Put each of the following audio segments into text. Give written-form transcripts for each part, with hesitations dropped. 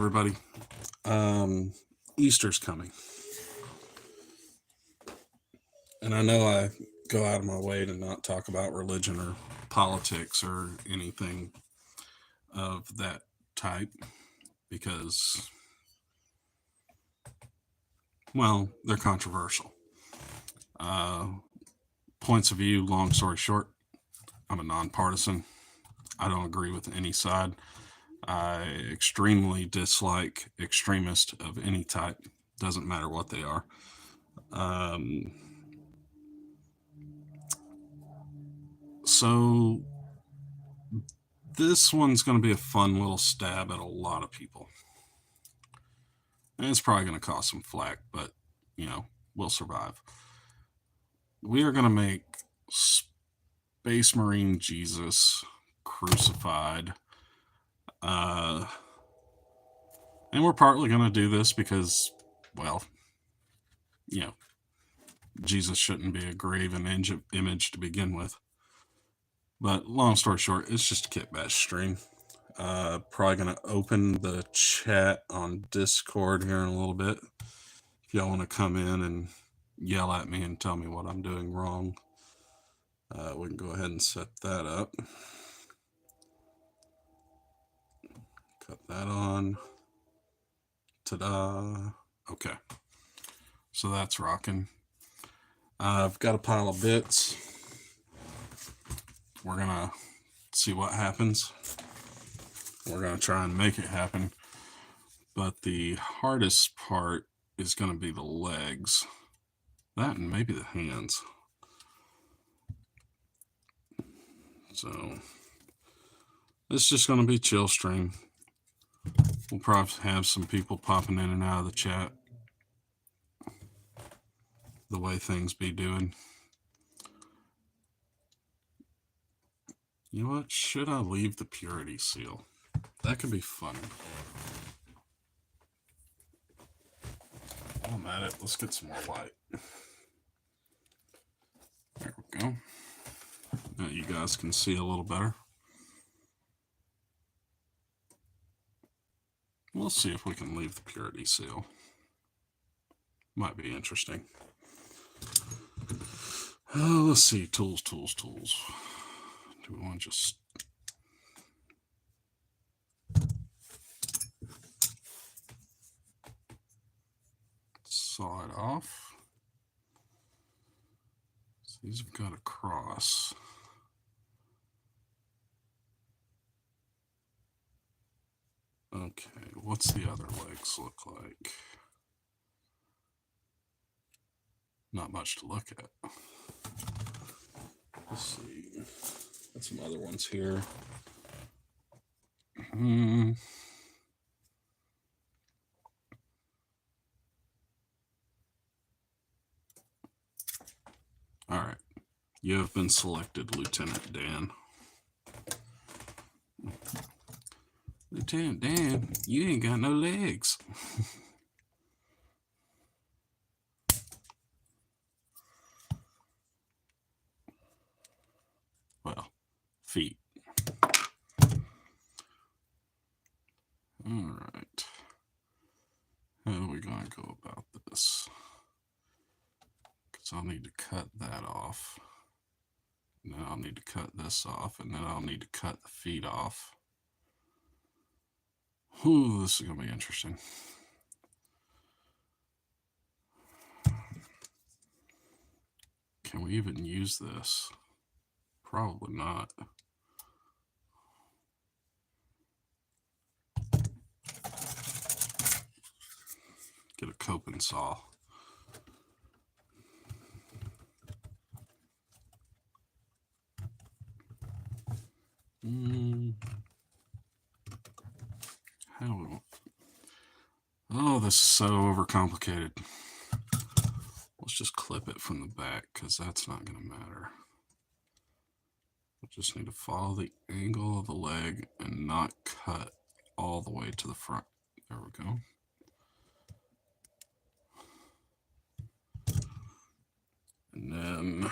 Everybody. Easter's coming. And I know I go out of my way to not talk about religion or politics or anything of that type because, well, they're controversial. Points of view, long story short, I'm a nonpartisan. I don't agree with any side. I extremely dislike extremists of any type. Doesn't matter what they are. So this one's going to be a fun little stab at a lot of people. And it's probably going to cause some flack, but, we'll survive. We are going to make Space Marine Jesus crucified. And we're partly going to do this because, well, Jesus shouldn't be a graven image to begin with. But long story short, it's just a kitbash stream. Probably going to open the chat on Discord here in a little bit. If y'all want to come in and yell at me and tell me what I'm doing wrong, we can go ahead and set that up. Cut that on. Ta-da. Okay. So that's rocking. I've got a pile of bits. We're going to see what happens. We're going to try and make it happen. But the hardest part is going to be the legs. That and maybe the hands. So it's just going to be chill stream. We'll probably have some people popping in and out of the chat. The way things be doing. You know what? Should I leave the purity seal? That could be fun. While I'm at it, let's get some more light. There we go. Now you guys can see a little better. We'll see if we can leave the purity seal. Might be interesting. Let's see. Tools. Do we want to just... saw it off? So these have got a cross. Okay, what's the other legs look like? Not much to look at. Let's see. Got some other ones here. All right. You have been selected, Lieutenant Dan. Lieutenant Dan, you ain't got no legs. Well, feet. All right. How are we going to go about this? Because I'll need to cut that off. And then I'll need to cut this off. And then I'll need to cut the feet off. Ooh, this is going to be interesting. Can we even use this? Probably not. Get a coping saw. Oh, this is so overcomplicated. Let's just clip it from the back because that's not going to matter. We just need to follow the angle of the leg and not cut all the way to the front. There we go. And then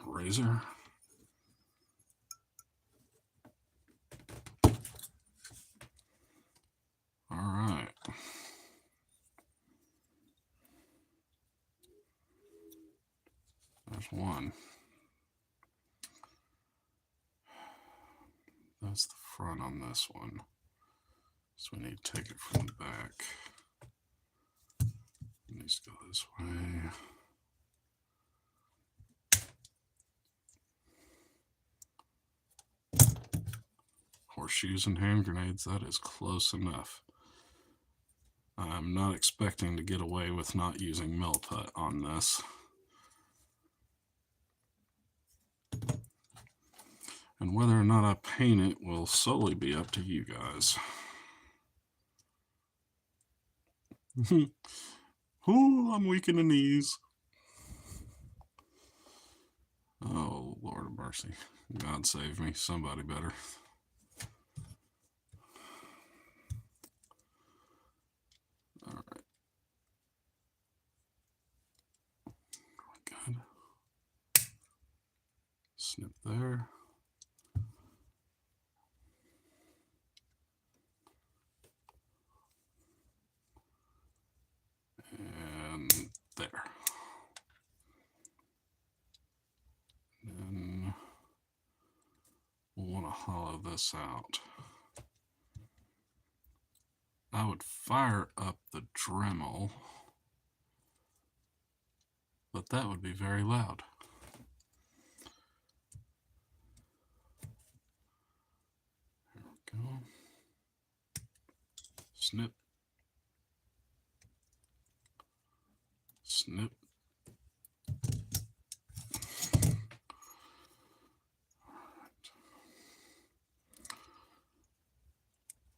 razor. All right. There's one. That's the front on this one. So we need to take it from the back. It needs to go this way. Horseshoes and hand grenades, that is close enough. I'm not expecting to get away with not using Milliput on this. And whether or not I paint it will solely be up to you guys. Oh, I'm weak in the knees. Oh, Lord of mercy. God save me. Somebody better. All right. Good. Snip there. And there. Then we'll want to hollow this out. I would fire up the Dremel, but that would be very loud. There we go. Snip. Snip.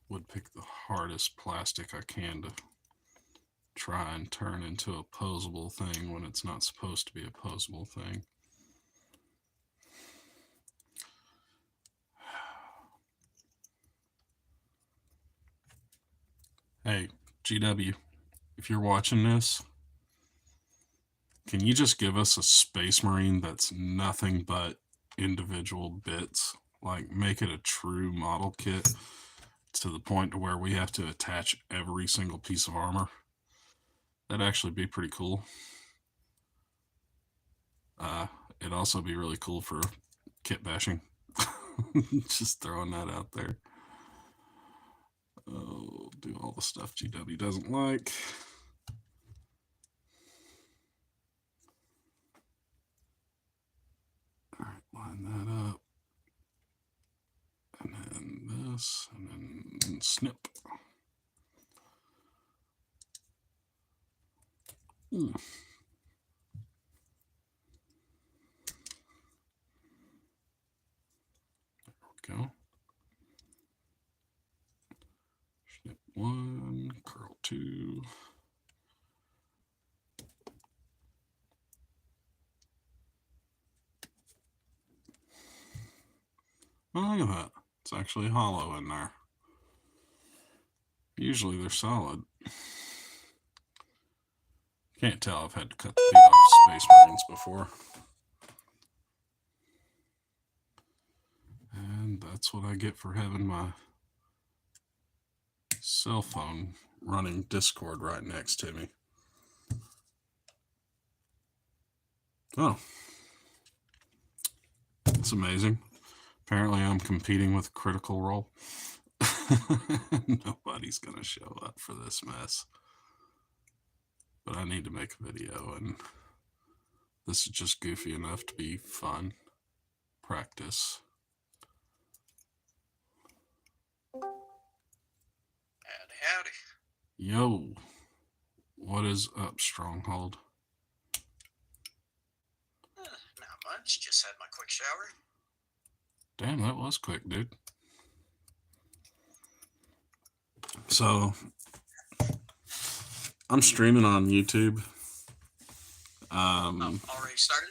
Would pick the hardest plastic I can to try and turn into a posable thing when it's not supposed to be a posable thing. Hey, GW, if you're watching this, can you just give us a Space Marine that's nothing but individual bits? Like, make it a true model kit to the point to where we have to attach every single piece of armor. That'd actually be pretty cool. It'd also be really cool for kit bashing. Just throwing that out there. Oh, do all the stuff GW doesn't like. All right, line that up. And then this, and then snip. There we go. Snip 1, curl 2. Oh, look at that. It's actually hollow in there. Usually they're solid. Can't tell, I've had to cut the feet off Space Marines before. And that's what I get for having my cell phone running Discord right next to me. Oh. It's amazing. Apparently I'm competing with Critical Role. Nobody's going to show up for this mess. But I need to make a video, and this is just goofy enough to be fun. Practice. Howdy. Yo. What is up, Stronghold? Not much. Just had my quick shower. Damn, that was quick, dude. So, I'm streaming on YouTube. Already started?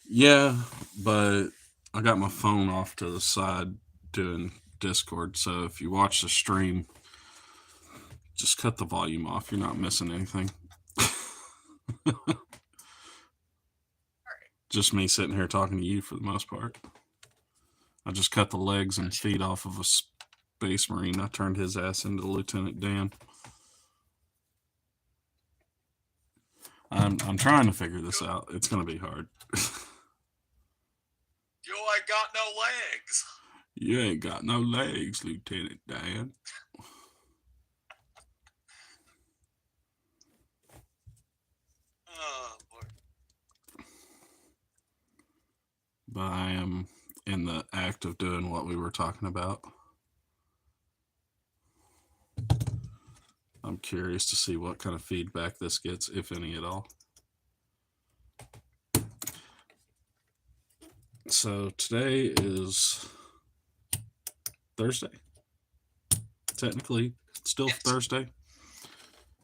Yeah, but I got my phone off to the side doing Discord, so if you watch the stream, just cut the volume off. You're not missing anything. Alright. Just me sitting here talking to you for the most part. I just cut the legs and feet off of a Space Marine. I turned his ass into Lieutenant Dan. I'm trying to figure this out. It's gonna be hard. You ain't got no legs. You ain't got no legs, Lieutenant Dan. Oh, boy. But I am in the act of doing what we were talking about. I'm curious to see what kind of feedback this gets, if any at all. So today is Thursday. Technically, still Yes. Thursday.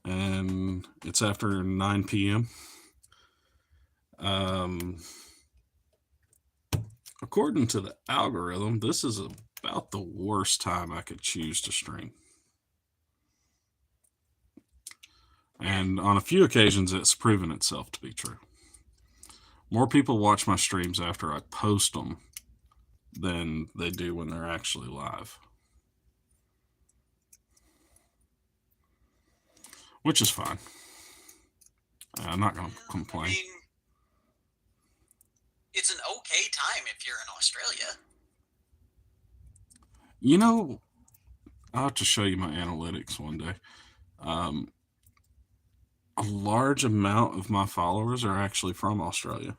And it's after 9 p.m. According to the algorithm, this is about the worst time I could choose to stream. And on a few occasions, it's proven itself to be true. More people watch my streams after I post them than they do when they're actually live. Which is fine. I'm not going to complain. I mean, it's an okay time if you're in Australia. You know, I'll have to show you my analytics one day. A large amount of my followers are actually from Australia.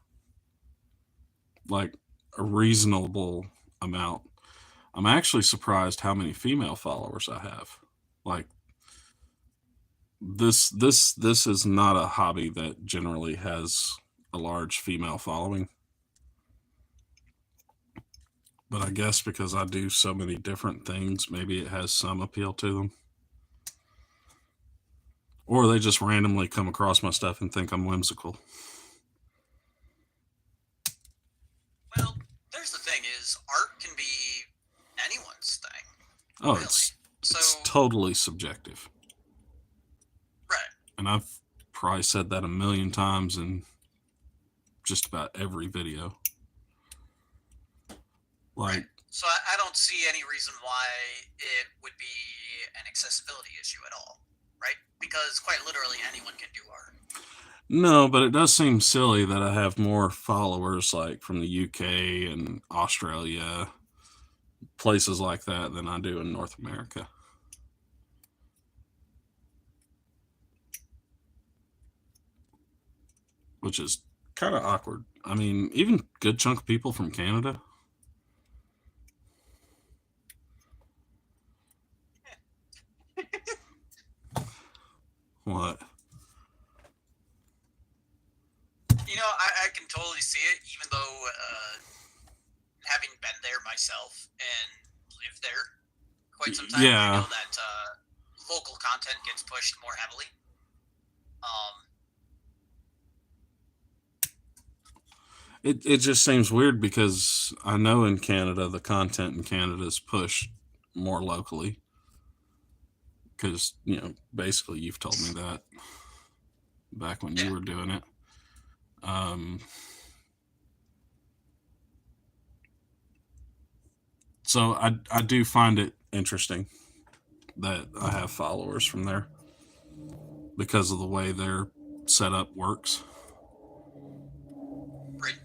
Like a reasonable amount. I'm actually surprised how many female followers I have. Like this is not a hobby that generally has a large female following. But I guess because I do so many different things, maybe it has some appeal to them. Or they just randomly come across my stuff and think I'm whimsical. Well, there's the thing is, art can be anyone's thing. Oh, really. It's totally subjective. Right. And I've probably said that a million times in just about every video. Like, right. So I don't see any reason why it would be an accessibility issue at all, right? Because quite literally anyone can do art. No, but it does seem silly that I have more followers like from the UK and Australia, places like that, than I do in North America. Which is kind of awkward. I mean, even a good chunk of people from Canada. What? You know, I can totally see it, even though having been there myself and lived there quite some time, Yeah. I know that local content gets pushed more heavily. It just seems weird because I know in Canada, the content in Canada is pushed more locally. Because, basically you've told me that back when you were doing it. So I do find it interesting that I have followers from there because of the way their setup works. Right.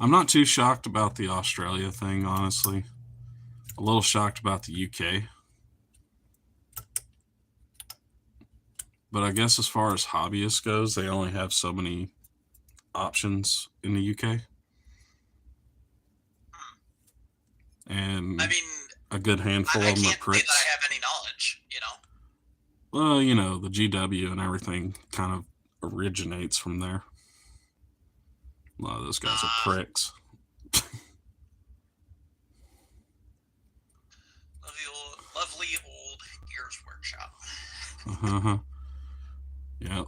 I'm not too shocked about the Australia thing, honestly. A little shocked about the UK. But I guess as far as hobbyists goes, they only have so many options in the UK. And I mean, a good handful I of them are can't say pricks. that I have any knowledge, Well, the GW and everything kind of originates from there. A lot of those guys are pricks. Lovely old Gears Workshop. Uh-huh. Yep.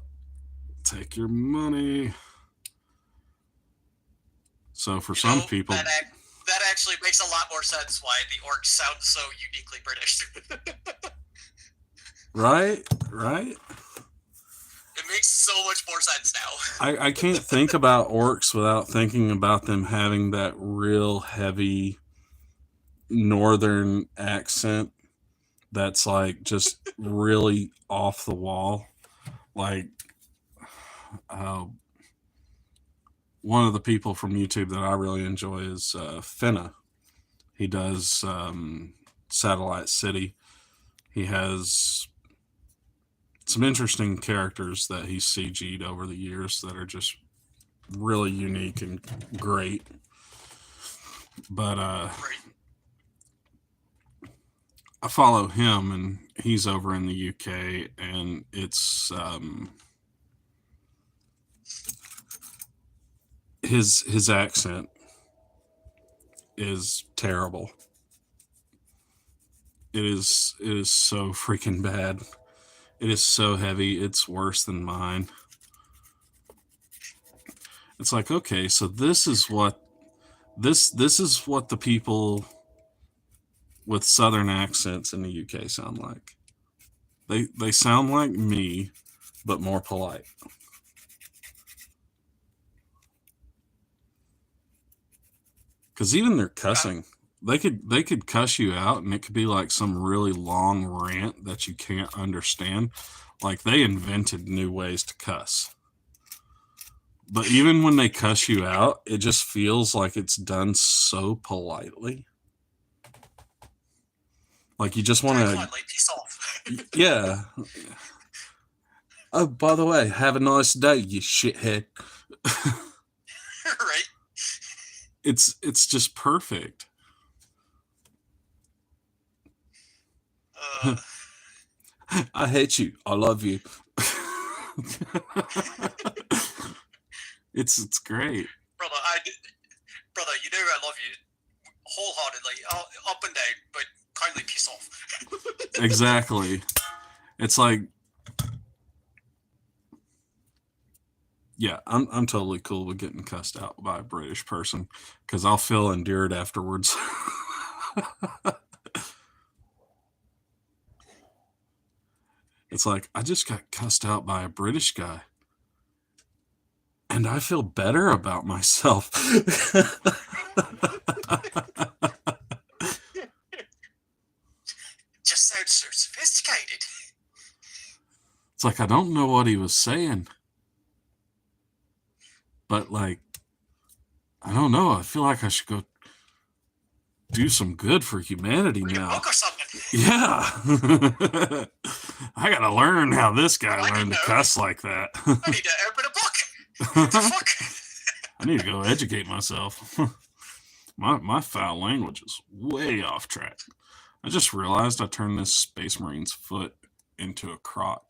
Take your money. So for some people... That actually makes a lot more sense why the orcs sound so uniquely British. Right? It makes so much more sense now. I can't think about orcs without thinking about them having that real heavy northern accent that's like just really off the wall. Like one of the people from YouTube that I really enjoy is Finna. He does Satellite City. He has some interesting characters that he's CG'd over the years that are just really unique and great. But I follow him, and he's over in the UK, and it's his accent is terrible. It is so freaking bad. It is so heavy. It's worse than mine. It's like, okay, so this is what the people with southern accents in the UK sound like. They sound like me, but more polite. Because even their cussing, they could cuss you out, and it could be like some really long rant that you can't understand. Like, they invented new ways to cuss. But even when they cuss you out, it just feels like it's done so politely. Like, you just want to... Peace off. Yeah. Oh, by the way, have a nice day, you shithead. Right. It's just perfect. I hate you. I love you. It's great. Brother, you know I love you wholeheartedly, up and down, but kindly piss off. Exactly. It's like, yeah, I'm totally cool with getting cussed out by a British person, because I'll feel endeared afterwards. It's like, I just got cussed out by a British guy, and I feel better about myself. Just sounds so sophisticated. It's like, I don't know what he was saying, but like, I don't know. I feel like I should go do some good for humanity now. A book or something. Yeah. I gotta learn how this guy learned to cuss like that. I need to open a book. What the fuck? I need to go educate myself. My foul language is way off track. I just realized I turned this Space Marine's foot into a croc.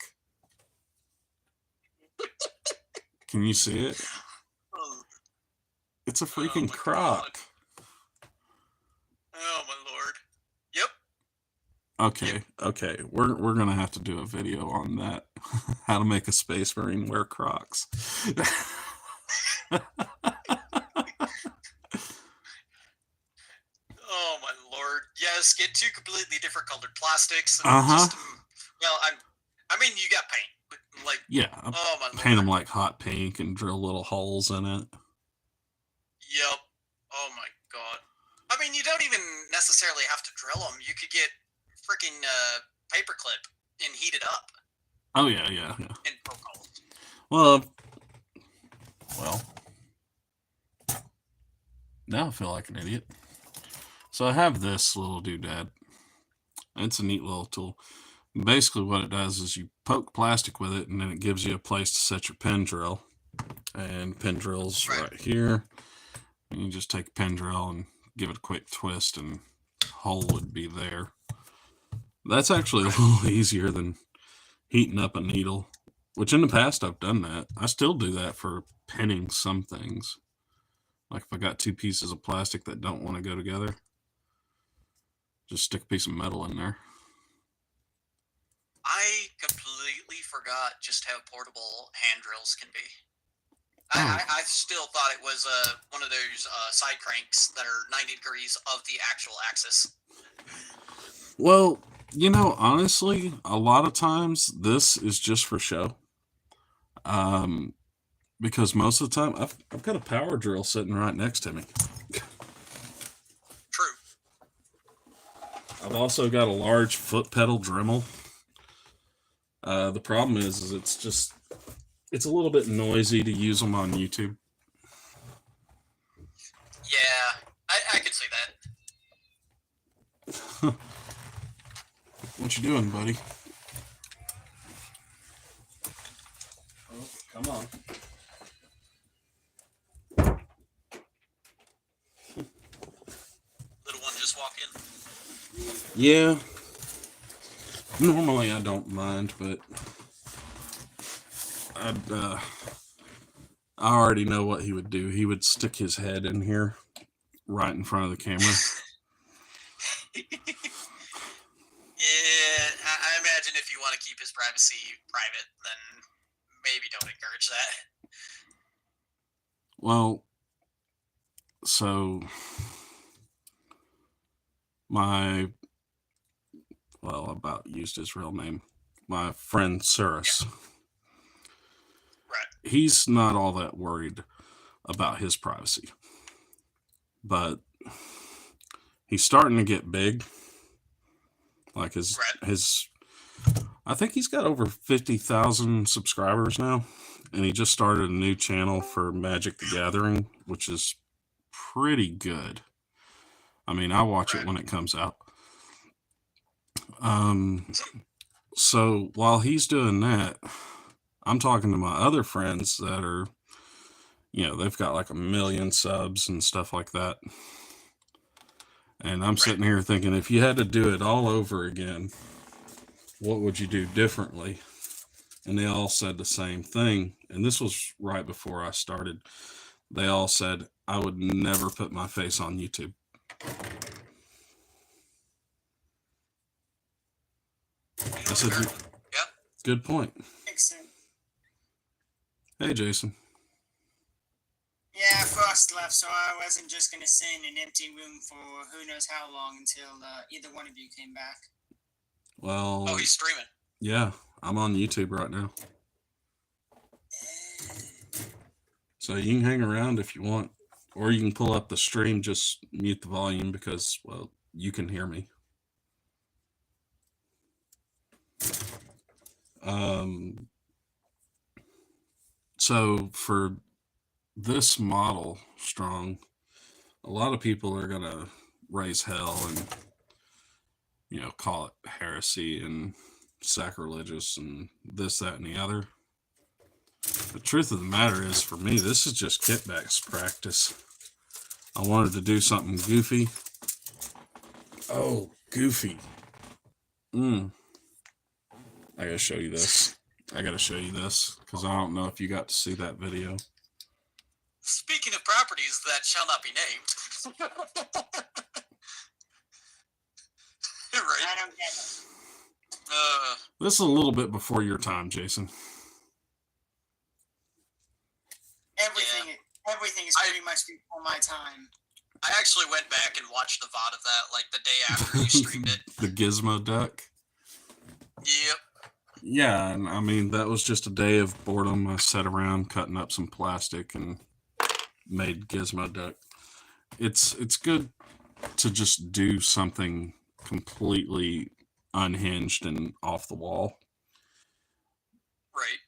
Can you see it? It's a freaking croc. God. Oh my lord. Yep. Okay. We're gonna have to do a video on that. How to make a Space Marine wear Crocs. Oh my lord. Yes, get two completely different colored plastics. And well, I mean, you got paint, but like, yeah. Oh my paint lord. them like hot pink and drill little holes in it. Yep. Oh my god. I mean, you don't even necessarily have to drill them. You could get freaking paperclip and heat it up. Oh yeah. And poke holes. Well. Now I feel like an idiot. So I have this little doodad. It's a neat little tool. Basically what it does is you poke plastic with it, and then it gives you a place to set your pin drill. And pin drill's right here. And you just take a pin drill and give it a quick twist, and hole would be there. That's actually a little easier than heating up a needle, which in the past I've done that. I still do that for pinning some things. Like if I got two pieces of plastic that don't want to go together, just stick a piece of metal in there. I completely forgot just how portable hand drills can be. I still thought it was one of those side cranks that are 90 degrees of the actual axis. Well, you know, honestly, a lot of times this is just for show. Because most of the time, I've got a power drill sitting right next to me. True. I've also got a large foot pedal Dremel. The problem is it's just It's a little bit noisy to use them on YouTube. Yeah, I could see that. What you doing, buddy? Oh, come on. Little one just walk in. Yeah. Normally I don't mind, but I already know what he would do. He would stick his head in here right in front of the camera. Yeah, I imagine if you want to keep his privacy private, then maybe don't encourage that. Well, so about used his real name. My friend Cyrus. Yeah. Right. He's not all that worried about his privacy. But he's starting to get big. Like his I think he's got over 50,000 subscribers now, and he just started a new channel for Magic the Gathering, which is pretty good. I mean, I watch it when it comes out. So while he's doing that, I'm talking to my other friends that are, they've got like 1 million subs and stuff like that. And I'm sitting here thinking, if you had to do it all over again, what would you do differently? And they all said the same thing. And this was right before I started. They all said, I would never put my face on YouTube. I said, yeah, good point. Makes sense. Hey, Jason. Yeah, Frost left, so I wasn't just going to sit in an empty room for who knows how long until either one of you came back. Well... Oh, he's streaming. Yeah, I'm on YouTube right now. So you can hang around if you want. Or you can pull up the stream, just mute the volume because, well, you can hear me. So for this model, Strong, a lot of people are going to raise hell and, call it heresy and sacrilegious and this, that, and the other. The truth of the matter is, for me, this is just kitbash practice. I wanted to do something goofy. Oh, goofy. I gotta show you this. Because I don't know if you got to see that video. Speaking of properties that shall not be named. Right. I don't get it. This is a little bit before your time, Jason. Everything is pretty much before my time. I actually went back and watched the VOD of that, like the day after you streamed it. The Gizmo duck? Yep. Yeah, and I mean, that was just a day of boredom. I sat around cutting up some plastic and made Gizmo duck. It's good to just do something completely unhinged and off the wall. Right.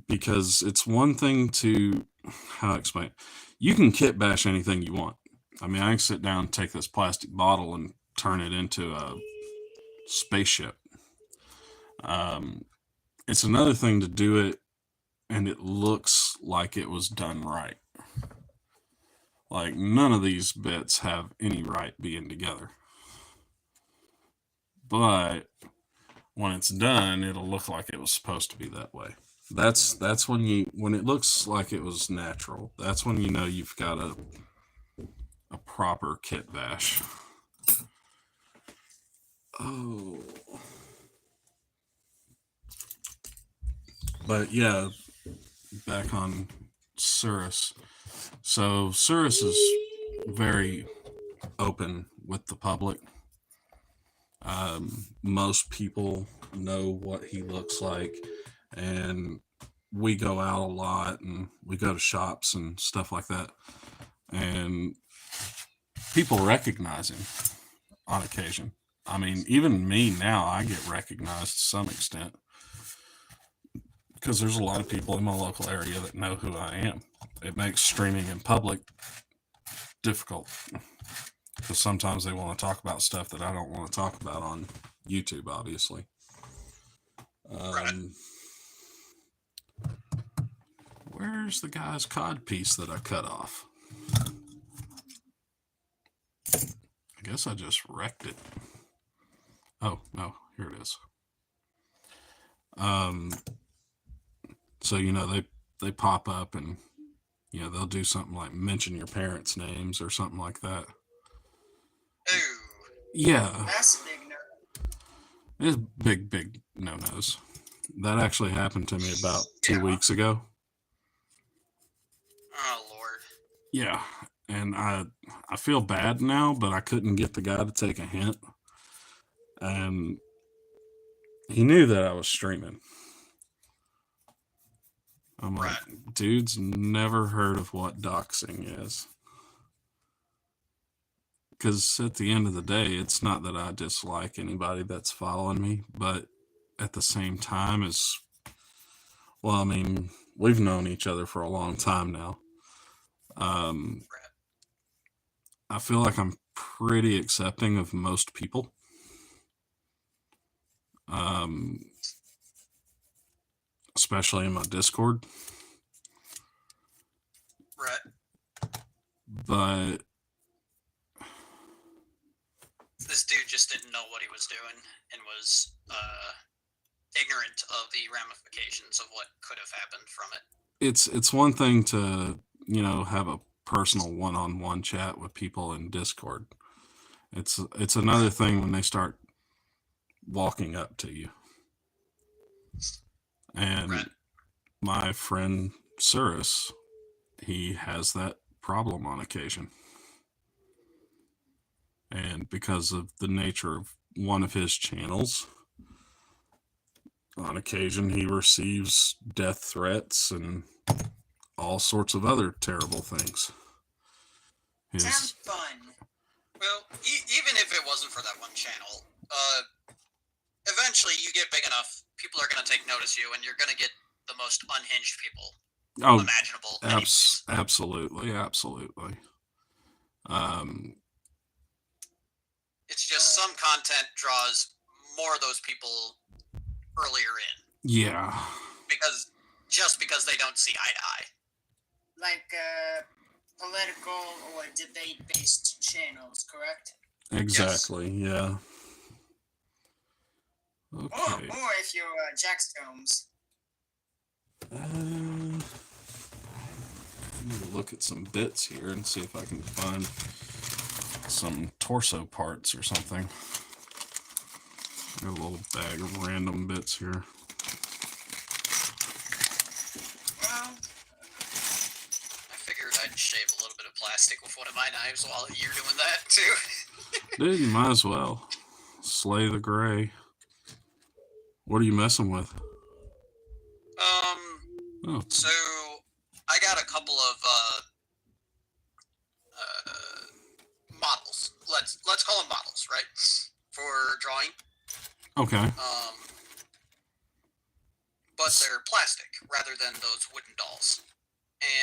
Because it's one thing to, how to explain it? You can kitbash anything you want. I mean, I can sit down and take this plastic bottle and turn it into a spaceship. It's another thing to do it and it looks like it was done right. Like, none of these bits have any right being together. But when it's done, it'll look like it was supposed to be that way. That's when it looks like it was natural. That's when you know you've got a proper kitbash. Oh. But yeah, back on Cyrus. So Cyrus is very open with the public. Most people know what he looks like, and we go out a lot and we go to shops and stuff like that, and people recognize him on occasion. I mean, even me now, I get recognized to some extent because there's a lot of people in my local area that know who I am. It makes streaming in public difficult because sometimes they want to talk about stuff that I don't want to talk about on YouTube, obviously. Where's the guy's cod piece that I cut off? I guess I just wrecked it. Oh, no, here it is. So, they pop up and, they'll do something like mention your parents' names or something like that. Ooh. Yeah. That's a big no. It's big no-nos. That actually happened to me about 2 weeks ago. Oh, Lord. Yeah, and I feel bad now, but I couldn't get the guy to take a hint. And he knew that I was streaming. I'm like, dude's never heard of what doxing is. Because at the end of the day, it's not that I dislike anybody that's following me, but at the same time, we've known each other for a long time now. I feel like I'm pretty accepting of most people. Especially in my Discord. Right. But this dude just didn't know what he was doing and was ignorant of the ramifications of what could have happened from it. It's one thing to, have a personal one-on-one chat with people in Discord. It's another thing when they start walking up to you. And my friend Cirrus, he has that problem on occasion. And because of the nature of one of his channels, on occasion he receives death threats and all sorts of other terrible things. Sounds fun. Well, even if it wasn't for that one channel, eventually you get big enough, people are going to take notice of you, and you're going to get the most unhinged people imaginable. Absolutely. It's just some content draws more of those people earlier in. Yeah. Because they don't see eye to eye. Like political or debate-based channels, correct? Exactly. Yes. Yeah. Okay. Or if you're Jack's Films. I'm gonna look at some bits here and see if I can find some torso parts or something. Got a little bag of random bits here. Well, I figured I'd shave a little bit of plastic with one of my knives while you're doing that too. Dude, you might as well. Slay the gray. What are you messing with? So I got a couple of models. Let's call them models, right? For drawing. Okay. But they're plastic rather than those wooden dolls.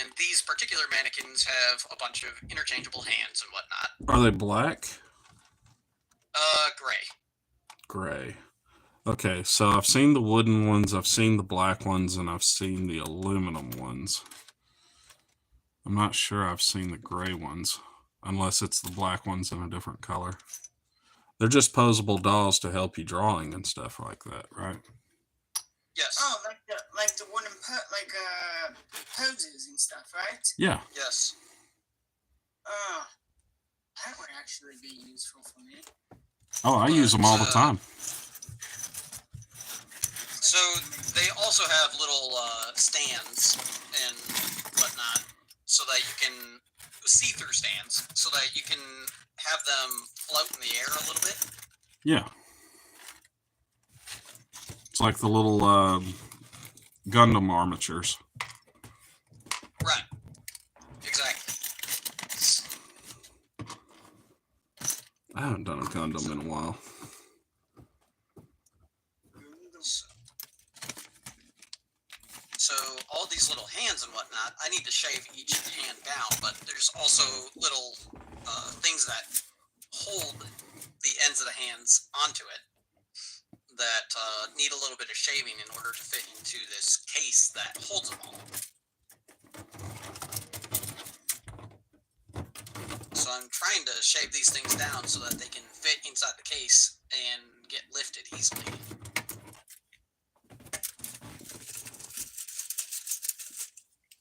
And these particular mannequins have a bunch of interchangeable hands and whatnot. Are they black? Gray. Gray. Okay, so I've seen the wooden ones, I've seen the black ones, and I've seen the aluminum ones. I'm not sure I've seen the gray ones, unless it's the black ones in a different color. They're just posable dolls to help you drawing and stuff like that, right? Yes. Oh, like the wooden poses and stuff, right? Yeah. Yes. That would actually be useful for me. Oh, I use them all the time. So they also have little stands and whatnot, so that you can see-through stands, so that you can have them float in the air a little bit. Yeah. It's like the little Gundam armatures. Right. Exactly. I haven't done a Gundam in a while. So all these little hands and whatnot, I need to shave each hand down, but there's also little things that hold the ends of the hands onto it that need a little bit of shaving in order to fit into this case that holds them all. So I'm trying to shave these things down so that they can fit inside the case and get lifted easily.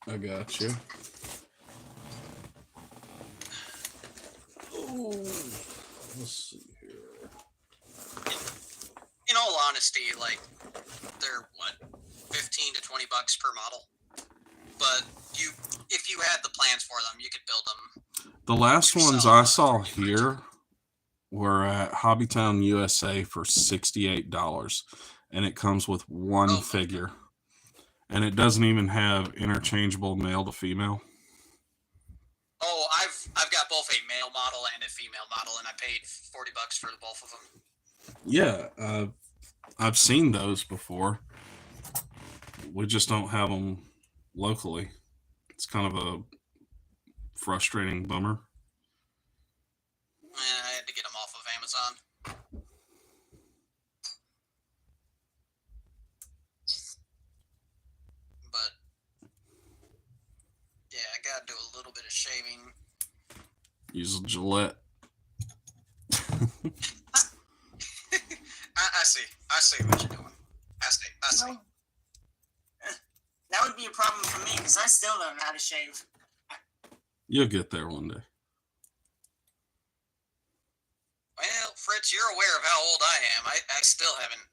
I got you. Oh, let's see here. In all honesty, like, they're what, 15 to 20 bucks per model. But if you had the plans for them, you could build them. The last yourself ones on I a saw 3D printer. here were at Hobbytown USA for $68, and it comes with one Oh, okay. figure, and it doesn't even have interchangeable male to female. Oh, I've got both a male model and a female model, and I paid 40 bucks for the both of them. Yeah, I've seen those before. We just don't have them locally. It's kind of a frustrating bummer. I had to get them off of Amazon. But yeah, I gotta do a little bit of shaving. Use a Gillette. I see what you're doing. I see. Well, that would be a problem for me because I still don't know how to shave. You'll get there one day. Well, Fritz, you're aware of how old I am. I still haven't.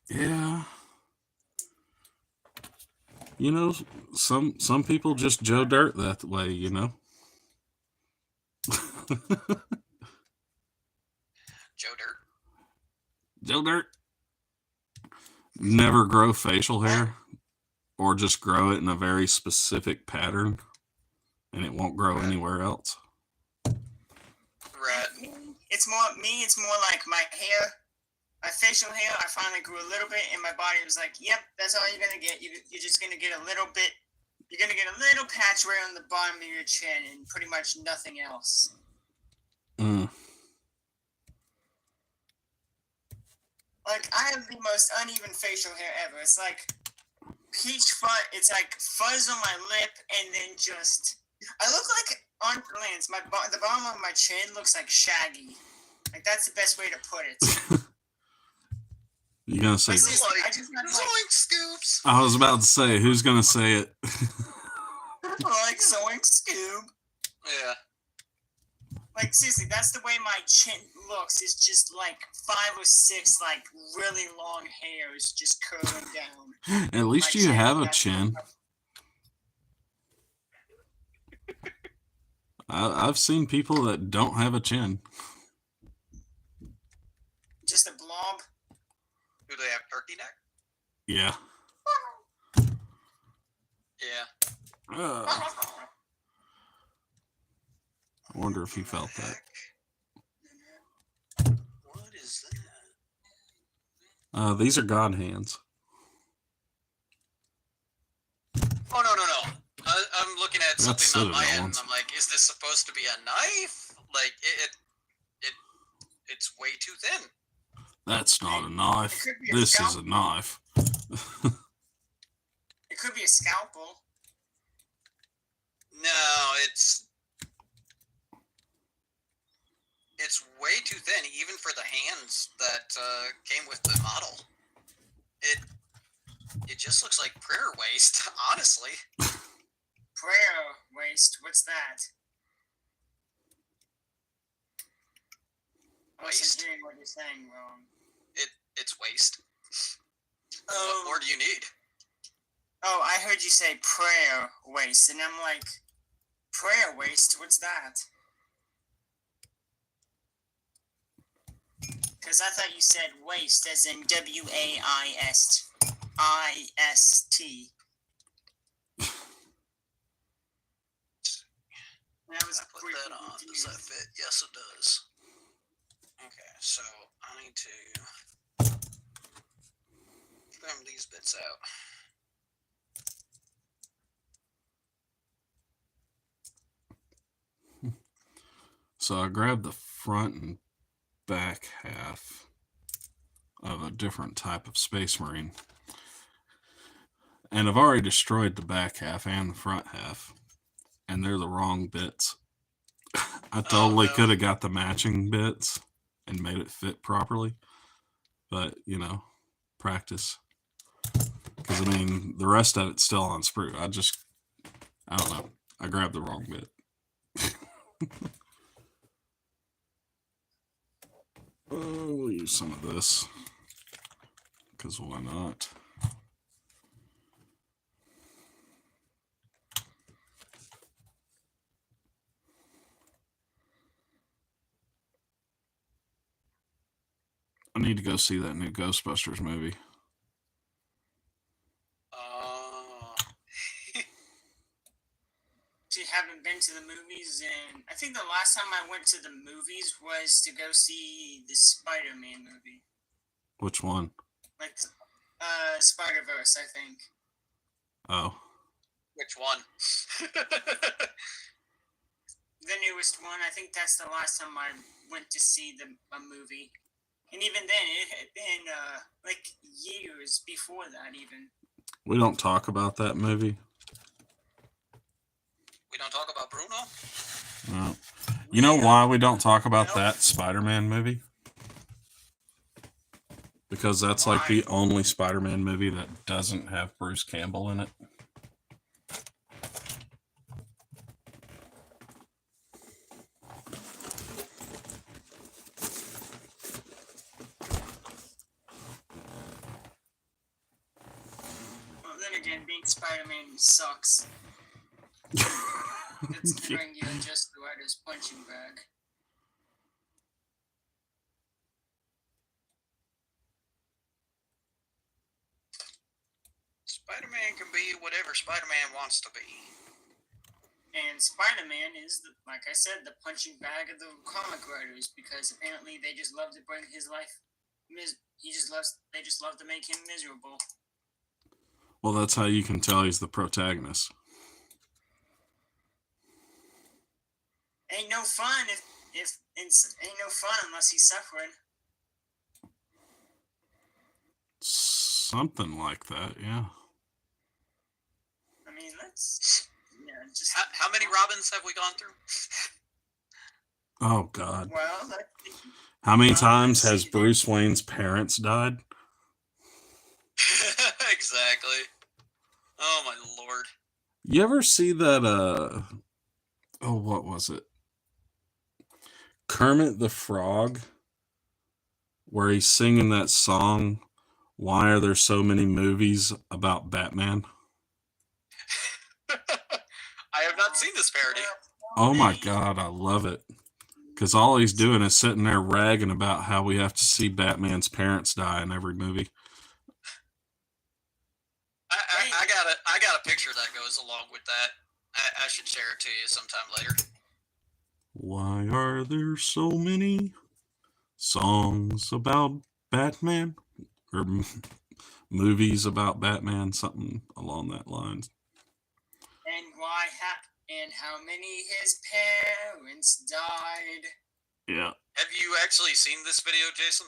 Yeah. You know, some people just Joe Dirt that way, you know. Joe Dirt. Joe Dirt. Never grow facial hair, or just grow it in a very specific pattern, and it won't grow anywhere else. Right. It's more like my hair, my facial hair. I finally grew a little bit, and my body was like, "Yep, that's all you're gonna get. You're just gonna get a little bit. You're gonna get a little patch right on the bottom of your chin, and pretty much nothing else." Like, I have the most uneven facial hair ever. It's like peach fuzz. It's like fuzz on my lip, and then just. I look like on Lance. The bottom of my chin looks like Shaggy. Like, that's the best way to put it. You gonna say? Zoink scoops. I was about to say, who's gonna say it? Like Zoink Scoob. Yeah. Like, seriously, that's the way my chin looks. It's just like 5 or 6, like, really long hairs just curling down. At least My you chin, have a that's- chin. I've seen people that don't have a chin. Just a blob. Do they have turkey neck? Yeah. Yeah. I wonder if he felt that. What is that? These are God hands. Oh, no. I'm looking at That's something on my Citadel end, ones. and I'm like, is this supposed to be a knife? Like, it's way too thin. That's not a knife. It could be a This is a scalpel. knife. It could be a scalpel. No, it's way too thin, even for the hands that came with the model. It just looks like prayer waste, honestly. Prayer waste. What's that? I Waste? wasn't hearing what you're saying wrong. It's waste. Oh. What more do you need? Oh, I heard you say prayer waste, and I'm like, prayer waste? What's that? Because I thought you said waste as in WAIST. That was I put pretty that on. Does confused. that fit? Yes, it does. Okay, so I need to these bits out. So I grabbed the front and back half of a different type of Space Marine. And I've already destroyed the back half and the front half. And they're the wrong bits. I totally could have got the matching bits and made it fit properly. But, you know, practice. Because, I mean, the rest of it's still on sprue. I don't know. I grabbed the wrong bit. We'll use some of this. Because why not? I need to go see that new Ghostbusters movie. Actually haven't been to the movies, and I think the last time I went to the movies was to go see the Spider-Man movie. Which one? Like, Spider-Verse, I think. Oh. Which one? The newest one. I think that's the last time I went to see a movie. And even then, it had been, like, years before that, even. We don't talk about that movie. We don't talk about Bruno? No. You know why we don't talk about that Spider-Man movie? Because that's like the only Spider-Man movie that doesn't have Bruce Campbell in it. Well, then again, being Spider-Man sucks. It's throwing you in just the writer's punching bag. Spider-Man can be whatever Spider-Man wants to be. And Spider-Man is, like I said, the punching bag of the comic writers, because apparently they just love to bring his life. They just love to make him miserable. Well, that's how you can tell he's the protagonist. Ain't no fun ain't no fun unless he's suffering. Something like that, yeah. I mean, let's just. How many Robins have we gone through? Oh, God. Well, how many times has Bruce Wayne's parents died? Exactly. Oh, my Lord. You ever see that, oh, what was it? Kermit the Frog, where he's singing that song, Why Are There So Many Movies About Batman? I have not seen this parody. Oh my God, I love it. Because all he's doing is sitting there ragging about how we have to see Batman's parents die in every movie. I got a picture that goes along with that. I should share it to you sometime later. Why are there so many songs about Batman? Or movies about Batman, something along that lines. And how many his parents died. Yeah. Have you actually seen this video, Jason?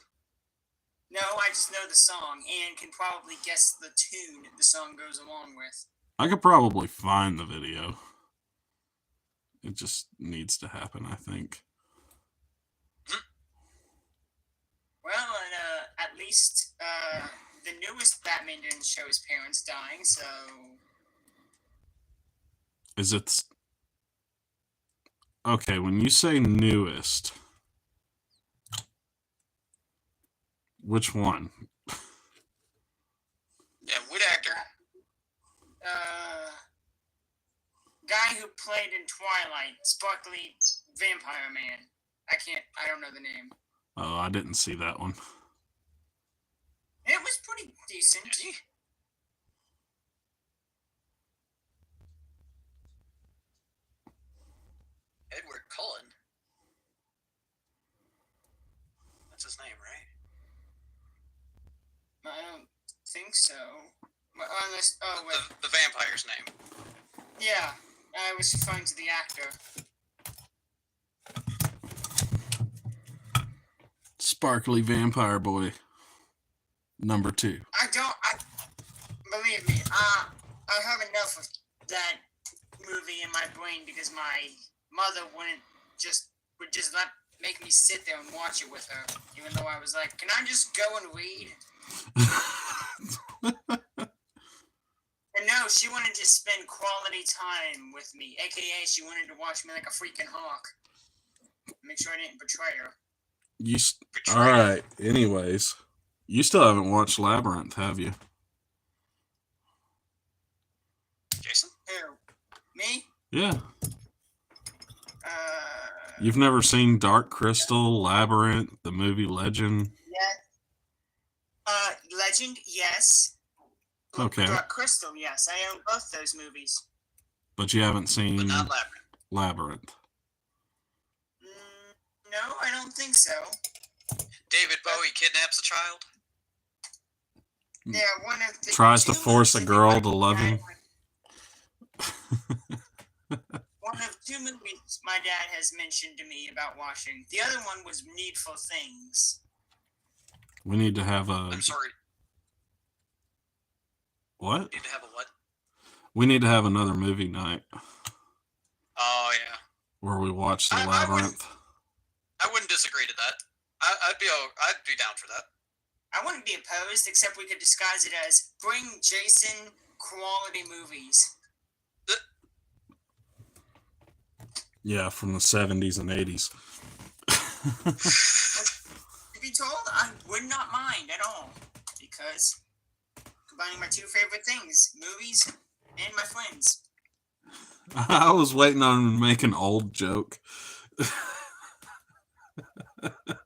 No, I just know the song and can probably guess the tune the song goes along with. I could probably find the video. It just needs to happen, I think. Well, at least the newest Batman didn't show his parents dying, so... Is it... Okay, when you say newest... Which one? Yeah, what actor? Guy who played in Twilight, Sparkly Vampire Man. I don't know the name. Oh, I didn't see that one. It was pretty decent. Edward Cullen. That's his name, right? I don't think think so. Unless, oh wait, The vampire's name. yeah, I was referring to the actor. Sparkly Vampire Boy. Number 2. Believe me, I have enough of that movie in my brain because my mother would just make me sit there and watch it with her, even though I was like, can I just go and read? And no, she wanted to spend quality time with me, aka she wanted to watch me like a freaking hawk. Make sure I didn't betray her. All right. Anyways, you still haven't watched Labyrinth, have you? Jason? Who? Me? Yeah. You've never seen Dark Crystal, Labyrinth, the movie Legend? Yeah. Legend, yes. Okay. Dark Crystal, yes. I own both those movies. But you haven't seen But not Labyrinth. Labyrinth. No, I don't think so. David Bowie kidnaps a child? Yeah, one of the Tries to two force a movies girl to love him. One of 2 movies my dad has mentioned to me about watching. The other one was Needful Things. We need to have a... I'm sorry. What? Need to have a what? We need to have another movie night Oh, yeah. where we watch the I Labyrinth. I wouldn't disagree to that. I'd be down for that. I wouldn't be opposed, except we could disguise it as bring Jason quality movies. Yeah, from the 70s and 80s. To be told, I would not mind at all, because combining my 2 favorite things, movies and my friends. I was waiting on him to make an old joke.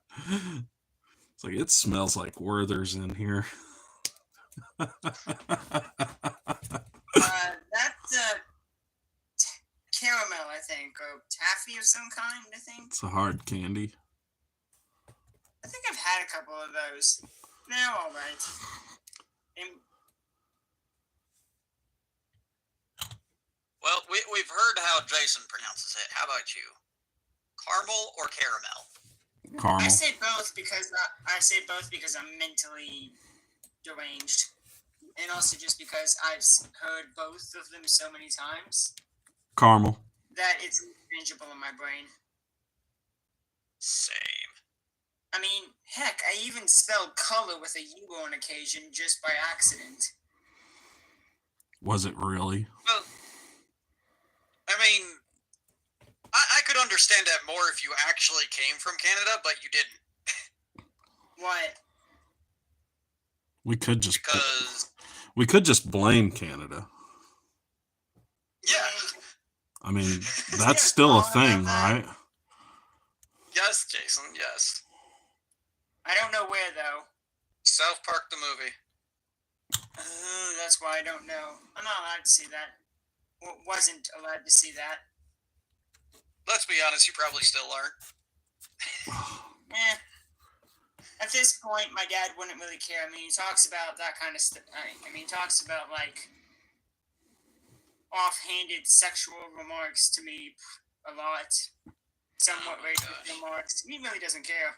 It's like, it smells like Werther's in here. That's caramel, I think, or taffy of some kind, I think. It's a hard candy. I think I've had a couple of those. They're alright. Well, we've heard how Jason pronounces it. How about you? Caramel or caramel? Caramel. I say both because I'm mentally deranged, and also just because I've heard both of them so many times Caramel. that it's intangible in my brain. Same. I mean, heck, I even spelled color with a U on occasion just by accident. Was it really? Well, I mean, I could understand that more if you actually came from Canada, but you didn't. What? We could just Because blame Canada. yeah, I mean, that's still a thing, right? yes, Jason, yes. I don't know where though. South Park the movie. That's why I don't know. I'm not allowed to see that. Wasn't allowed to see that. Let's be honest, you probably still aren't. At this point, my dad wouldn't really care. I mean, he talks about that kind of stuff. I mean, he talks about, like, offhanded sexual remarks to me a lot. Somewhat racist remarks. He really doesn't care.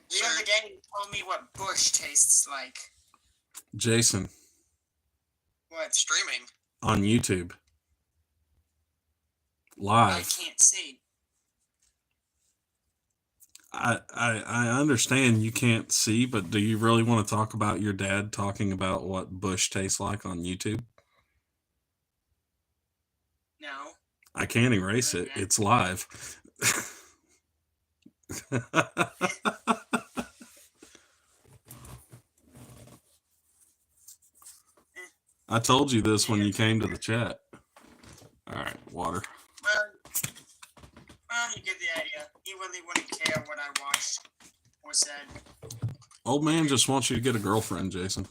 The other day, he told me what bush tastes like. Jason. What? Streaming. On YouTube. I Live. can't see. I understand you can't see, but do you really want to talk about your dad talking about what bush tastes like on YouTube? No. I can't erase it. It's live. I told you this when you came to the chat. All right, water. Well, you get the idea. He really wouldn't care what I watched or said. Old man just wants you to get a girlfriend, Jason.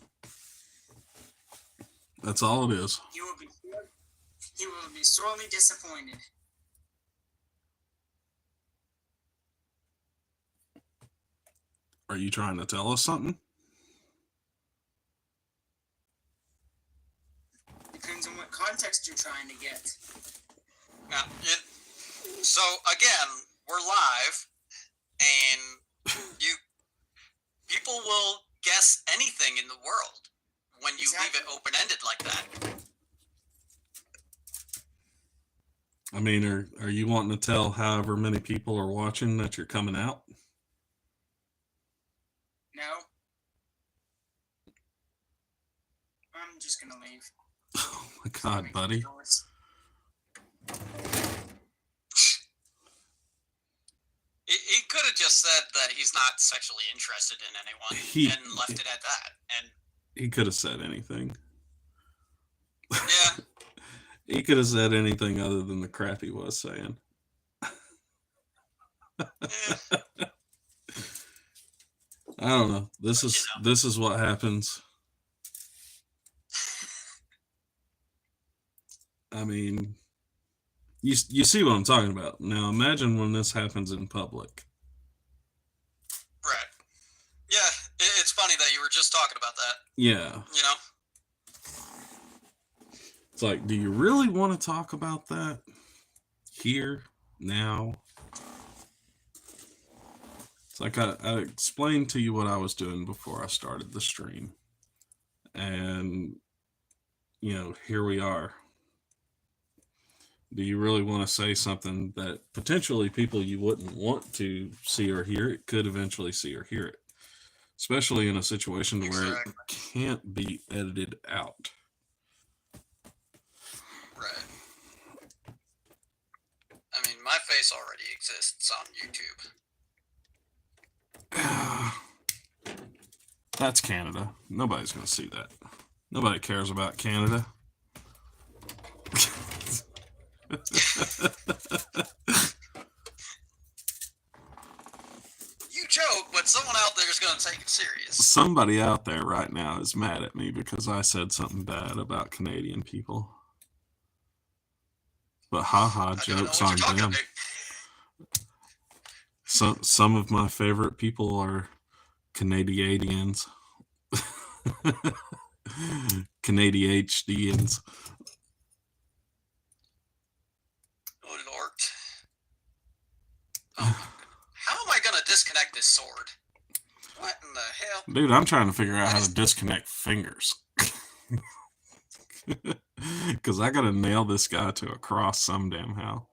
That's all it is. He will be sorely disappointed. Are you trying to tell us something? context you're trying to get. Now, so again, we're live, and people will guess anything in the world when you leave it open-ended like that. I mean, are you wanting to tell however many people are watching that you're coming out? No. I'm just gonna leave. Oh my God, buddy. He could have just said that he's not sexually interested in anyone and left it at that. And he could have said anything. Yeah. He could have said anything other than the crap he was saying. I don't know. This is what happens. I mean, you see what I'm talking about. Now imagine when this happens in public. Right. Yeah, it's funny that you were just talking about that. Yeah. You know? It's like, do you really want to talk about that here, now? It's like I explained to you what I was doing before I started the stream. And, you know, here we are. Do you really want to say something that potentially people you wouldn't want to see or hear it could eventually see or hear it? Especially in a situation where it can't be edited out. Right. I mean, my face already exists on YouTube. That's Canada. Nobody's going to see that. Nobody cares about Canada. You joke, but someone out there is going to take it serious. Somebody out there right now is mad at me because I said something bad about Canadian people. But haha, jokes on them. Some of my favorite people are Canadians. Canadians. Oh, Lord. Oh, how am I going to disconnect this sword? What in the hell? Dude, I'm trying to figure out how to disconnect fingers. Because I got to nail this guy to a cross some damn how.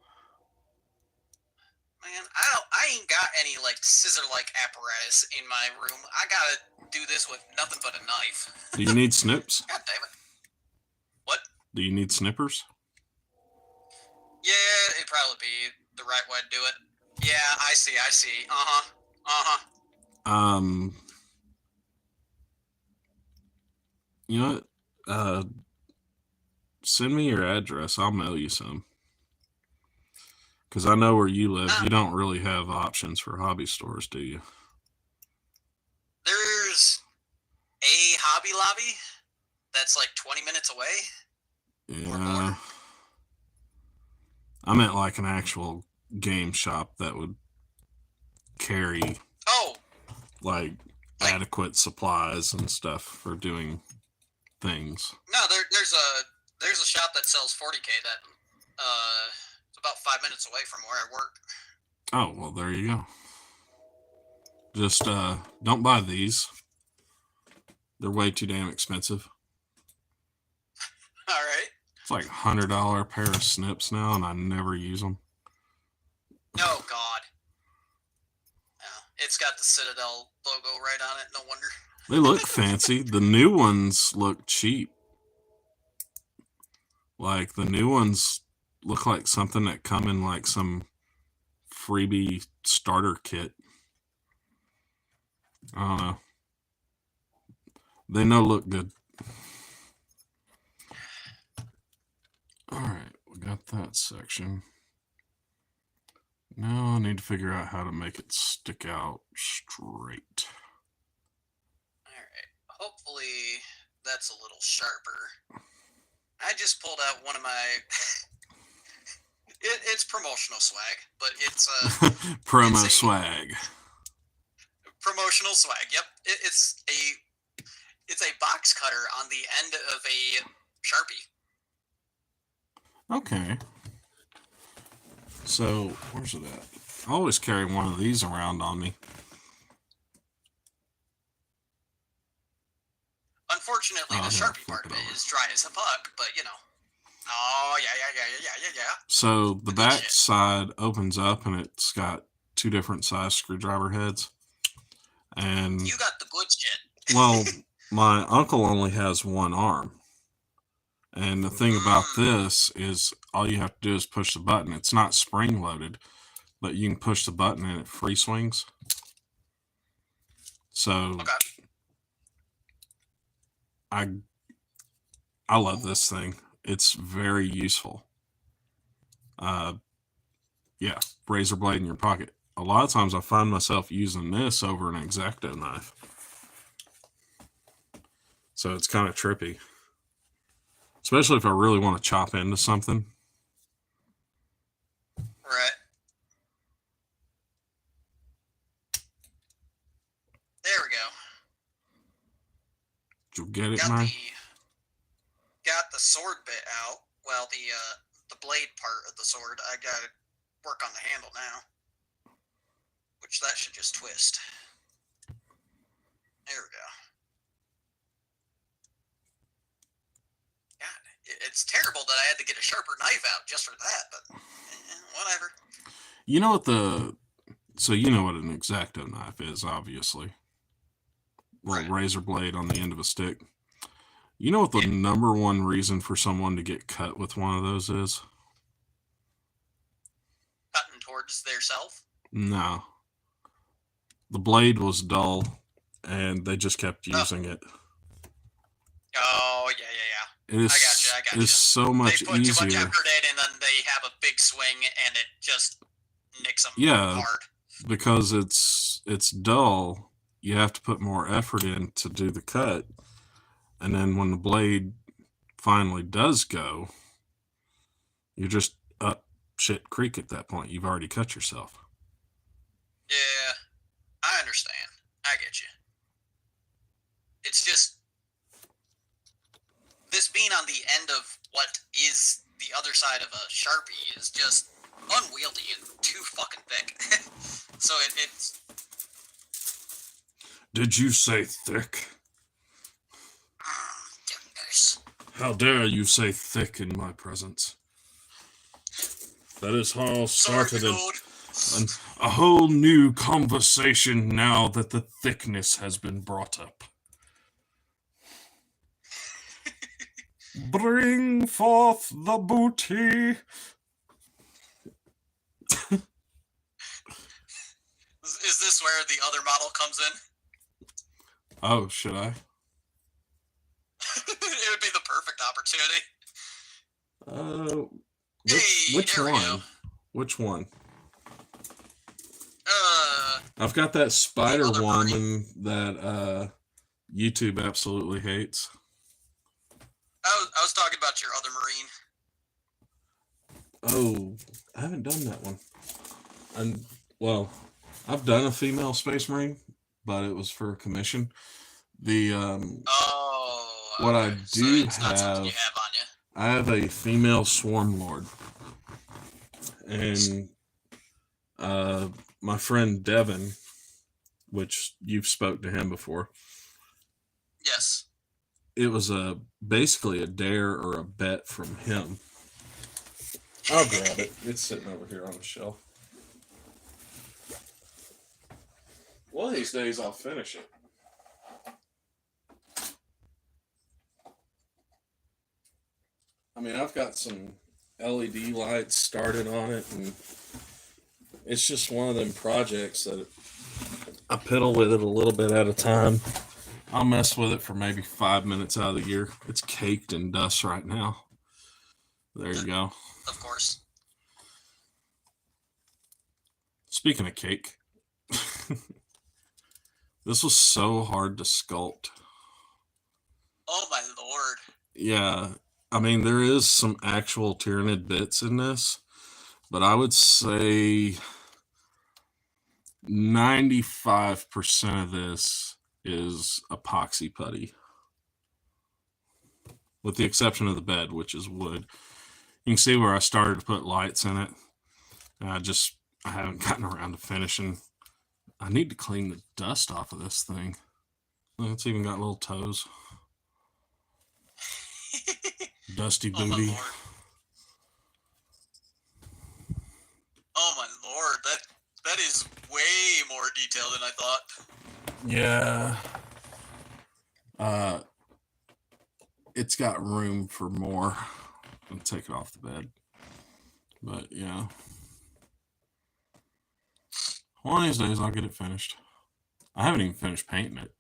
Man, I ain't got any, like, scissor-like apparatus in my room. I gotta do this with nothing but a knife. Do you need snips? God damn it. What? Do you need snippers? Yeah, it'd probably be the right way to do it. Yeah, I see. You know what? Send me your address. I'll mail you some. Because I know where you live. You don't really have options for hobby stores, do you? There's a Hobby Lobby that's like 20 minutes away. Yeah. I meant like an actual game shop that would carry like adequate supplies and stuff for doing things. No, there's a shop that sells 40K that it's about 5 minutes away from where I work. Oh, well, there you go. Just don't buy these. They're way too damn expensive. All right. It's like $100 pair of snips now, and I never use them. Oh, God. It's got the Citadel logo right on it. No wonder. They look fancy. The new ones look cheap. Like, the new ones look like something that come in like some freebie starter kit. I don't know. They look good. Alright, we got that section. Now I need to figure out how to make it stick out straight. Alright, hopefully that's a little sharper. I just pulled out one of my... it's promotional swag, but it's... Promo swag. Promotional swag, yep. It's a box cutter on the end of a Sharpie. Okay. So, where's it at? I always carry one of these around on me. Unfortunately, the Sharpie part of it is dry as a puck, but you know. Oh, yeah. So, the back side opens up and it's got 2 different size screwdriver heads. And you got the good shit. Well, my uncle only has one arm. And the thing about this is all you have to do is push the button. It's not spring loaded, but you can push the button and it free swings. So I love this thing. It's very useful. Yeah, razor blade in your pocket. A lot of times I find myself using this over an X-Acto knife. So it's kind of trippy. Especially if I really want to chop into something. Right. There we go. Did you get it, man? Got the sword bit out. Well, the blade part of the sword. I gotta work on the handle now. Which that should just twist. There we go. God, it's terrible that I had to get a sharper knife out just for that, but whatever. You know what so you know what an X-Acto knife is, obviously. Little razor blade on the end of a stick. You know what the number one reason for someone to get cut with one of those is? Cutting towards their self? No. The blade was dull, and they just kept using it. Oh, yeah. It is, I got you. It's so much easier. They put too much effort in, and then they have a big swing, and it just nicks them hard. Because it's dull, you have to put more effort in to do the cut. And then when the blade finally does go, you're just up shit creek at that point. You've already cut yourself. Yeah, I understand. I get you. It's just this being on the end of what is the other side of a Sharpie is just unwieldy and too fucking thick. So it's... Did you say thick? Goodness. How dare you say thick in my presence? That is how started a whole new conversation now that the thickness has been brought up. Bring forth the booty. Is this where the other model comes in? Oh, should I? It would be the perfect opportunity. Which one? Which one? I've got that spider woman that YouTube absolutely hates. I was talking about your other Marine. Oh, I haven't done that one. Well, I've done a female Space Marine, but it was for a commission. What I do have, I have a female Swarm Lord, and my friend Devin, which you've spoke to him before. Yes. It was basically a dare or a bet from him. I'll grab it. It's sitting over here on the shelf. One of these days I'll finish it. I mean, I've got some LED lights started on it, and it's just one of them projects that I piddle with it a little bit at a time. I'll mess with it for maybe 5 minutes out of the year. It's caked in dust right now. There you go. Of course. Speaking of cake, this was so hard to sculpt. Oh my lord. Yeah, I mean, there is some actual Tyranid bits in this, but I would say 95% of this is epoxy putty. With the exception of the bed, which is wood. You can see where I started to put lights in it. And I haven't gotten around to finishing. I need to clean the dust off of this thing. Look, it's even got little toes. Dusty Oh my booty. lord. Oh my lord, that is way more detailed than I thought. Yeah. It's got room for more. I'll take it off the bed. But yeah. One of these days I'll get it finished. I haven't even finished painting it.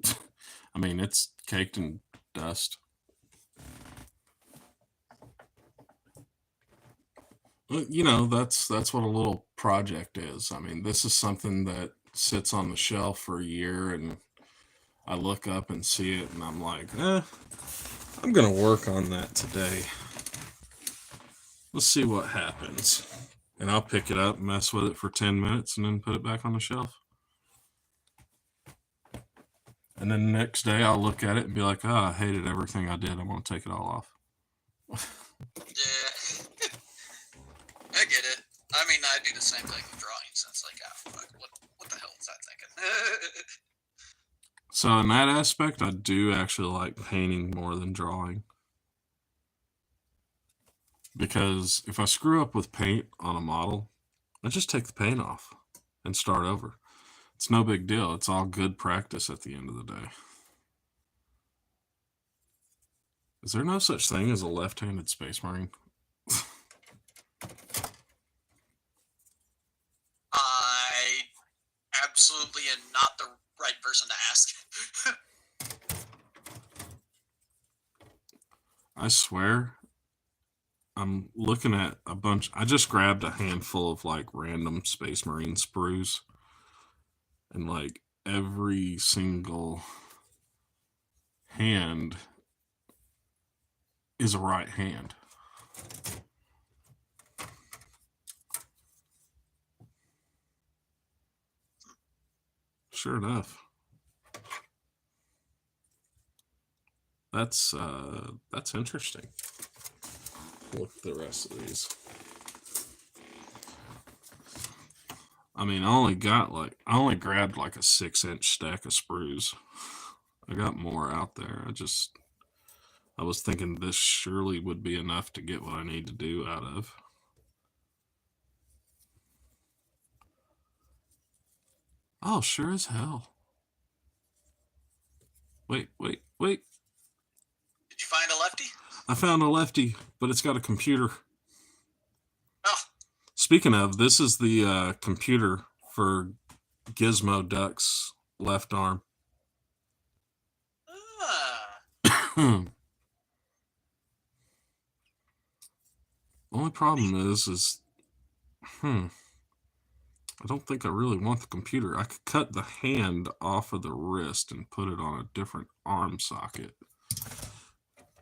I mean, it's caked in dust. But, you know, that's what a little project is. I mean, this is something that sits on the shelf for a year, and I look up and see it, and I'm like, I'm gonna work on that today. Let's see what happens. And I'll pick it up, mess with it for 10 minutes, and then put it back on the shelf. And then the next day I'll look at it and be like, I hated everything I did. I'm going to take it all off. Yeah. I get it. I mean, I do the same thing with drawings. It's like, what the hell was I thinking? So in that aspect, I do actually like painting more than drawing. Because if I screw up with paint on a model, I just take the paint off and start over. It's no big deal. It's all good practice at the end of the day. Is there no such thing as a left-handed Space Marine? I absolutely am not the right person to ask. I swear, I'm looking at a bunch. I just grabbed a handful of like random Space Marine sprues, and like every single hand is a right hand. Sure enough. That's interesting. Look at the rest of these. I mean, I only grabbed like a 6-inch stack of sprues. I got more out there. I was thinking this surely would be enough to get what I need to do out of. Oh, sure as hell. Wait. Did you find a lefty? I found a lefty, but it's got a computer. Oh. Speaking of, this is the computer for Gizmo Duck's left arm. Only problem is I don't think I really want the computer. I could cut the hand off of the wrist and put it on a different arm socket.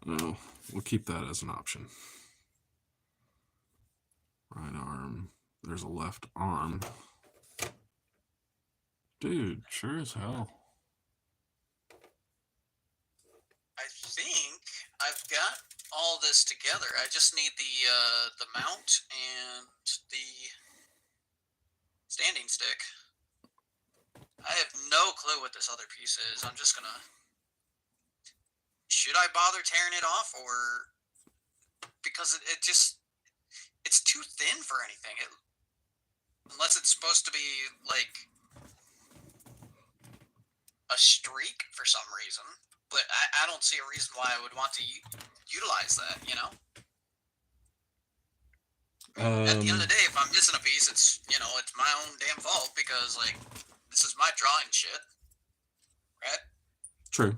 No, we'll keep that as an option. Right arm. There's a left arm. Dude, sure as hell. I think I've got all this together. I just need the mount and the standing stick. I have no clue what this other piece is. I'm just gonna... Should I bother tearing it off, or... Because it's too thin for anything. Unless it's supposed to be, like, a streak for some reason. But I don't see a reason why I would want to utilize that, you know? At the end of the day, if I'm missing a piece, it's my own damn fault, because, like, this is my drawing shit. Right? True.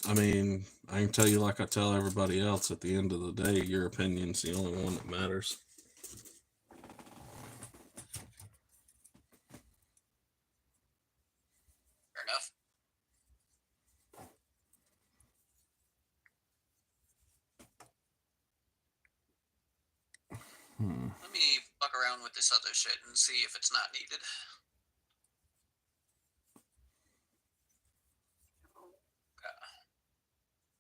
I mean, I can tell you like I tell everybody else, at the end of the day, your opinion's the only one that matters. Fair enough. Let me fuck around with this other shit and see if it's not needed.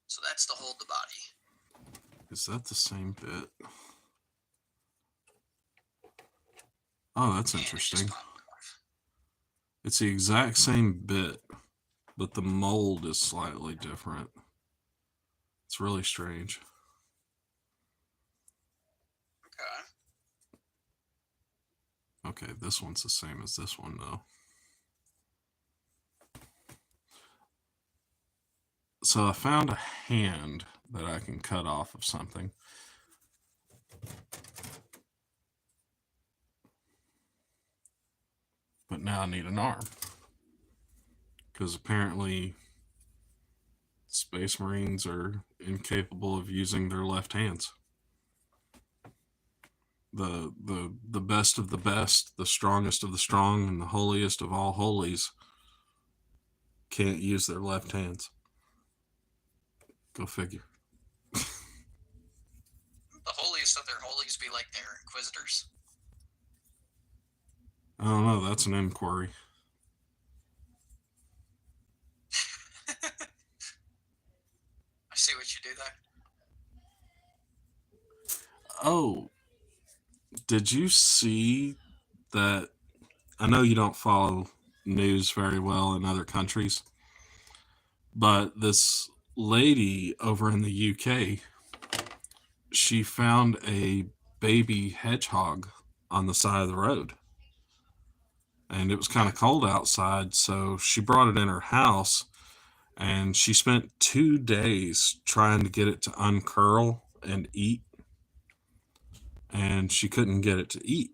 So that's to hold the body. Is that the same bit? Oh, that's interesting. It's the exact same bit, but the mold is slightly different. It's really strange. Okay. Okay, this one's the same as this one, though. So I found a hand that I can cut off of something. But now I need an arm. Because apparently Space Marines are incapable of using their left hands. The best of the best, the strongest of the strong, and the holiest of all holies can't use their left hands. Go figure. The holiest of their holies be like their inquisitors. I don't know, that's an inquiry. I see what you do there. Oh, did you see that? I know you don't follow news very well in other countries, but this lady over in the UK, she found a baby hedgehog on the side of the road. And it was kind of cold outside, so she brought it in her house, and she spent 2 days trying to get it to uncurl and eat, and she couldn't get it to eat.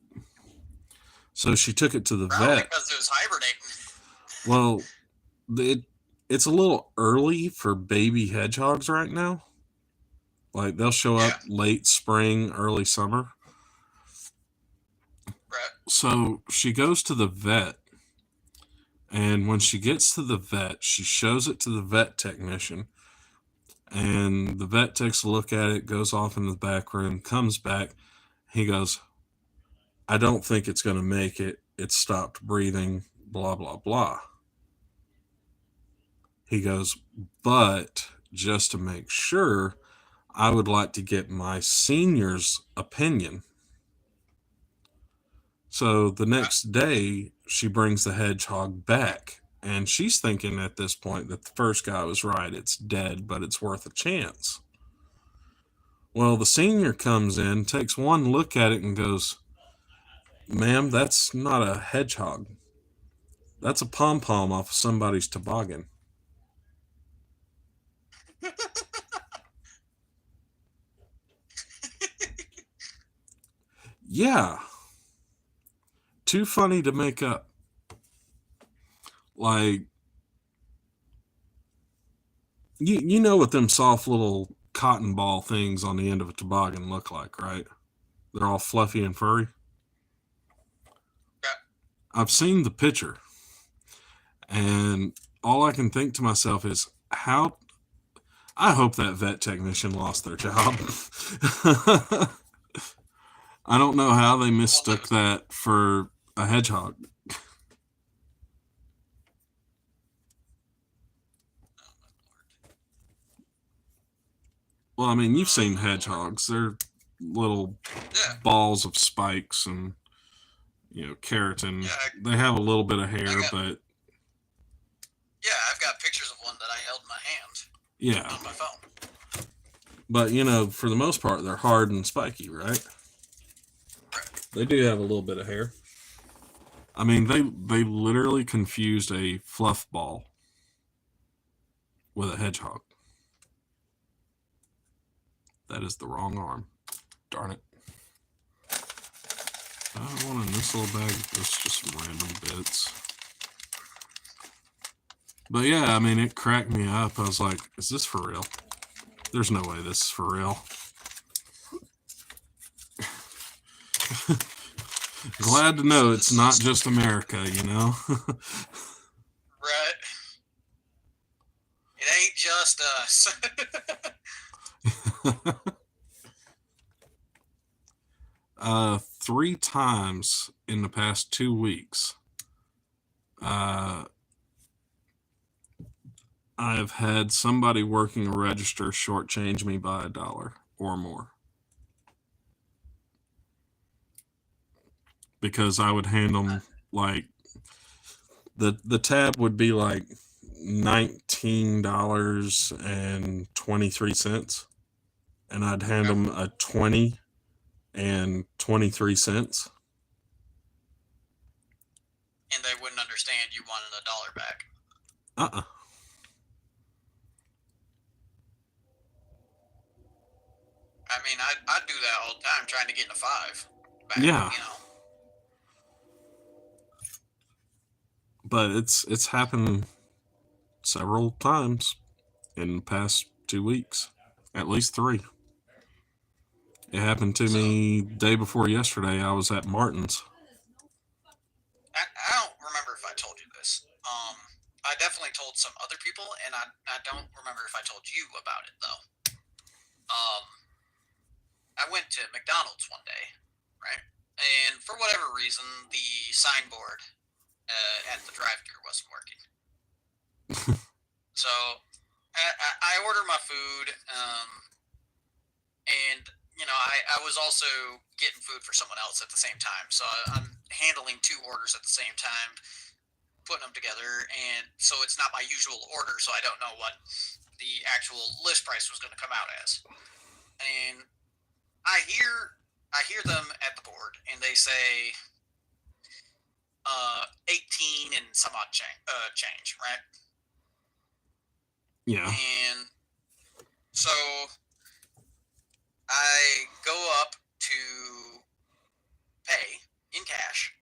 So she took it to the vet. Because it was hibernating. Well, it's a little early for baby hedgehogs right now. Like, they'll show up late spring, early summer. Right. So she goes to the vet, and when she gets to the vet, she shows it to the vet technician, and the vet takes a look at it, goes off in the back room, comes back. He goes, I don't think it's going to make it. It stopped breathing, blah, blah, blah. He goes, but just to make sure, I would like to get my senior's opinion. So the next day, she brings the hedgehog back, and she's thinking at this point that the first guy was right. It's dead, but it's worth a chance. Well, the senior comes in, takes one look at it, and goes, ma'am, that's not a hedgehog. That's a pom-pom off of somebody's toboggan. Yeah. Too funny to make up. Like, you know what them soft little cotton ball things on the end of a toboggan look like, right? They're all fluffy and furry. Yeah. I've seen the picture, and all I can think to myself is, how... I hope that vet technician lost their job. I don't know how they mistook that for a hedgehog. Well, I mean, you've seen hedgehogs. They're little balls of spikes and, keratin. Yeah, they have a little bit of hair, but... Yeah, I've got pictures of one that I held in my hand. Yeah. On my phone. But, for the most part, they're hard and spiky, right? They do have a little bit of hair. I mean, they literally confused a fluff ball with a hedgehog. That is the wrong arm. Darn it. I don't want in this little bag. There's just some random bits. But yeah, I mean, it cracked me up. I was like, is this for real? There's no way this is for real. Glad to know it's not just America, Right. It ain't just us. 3 times in the past 2 weeks, I've had somebody working a register shortchange me by $1. or more. Because I would hand them like the tab would be like $19.23, and I'd hand them a 20 and 23 cents. And they wouldn't understand you wanted $1 back. I mean, I'd do that all the time, trying to get in a 5 back, Yeah. you know. But it's happened several times in the past 2 weeks, at least 3. It happened to me day before yesterday. I was at Martin's. I don't remember if I told you this. I definitely told some other people, and I don't remember if I told you about it though. I went to McDonald's one day, right? And for whatever reason, the signboard at the drive-thru wasn't working. So I order my food, and you know, I was also getting food for someone else at the same time. So I'm handling 2 orders at the same time, putting them together, and so it's not my usual order. So I don't know what the actual list price was going to come out as. And I hear them at the board, and they say 18 and some odd change, right? Yeah. And so I go up to pay in cash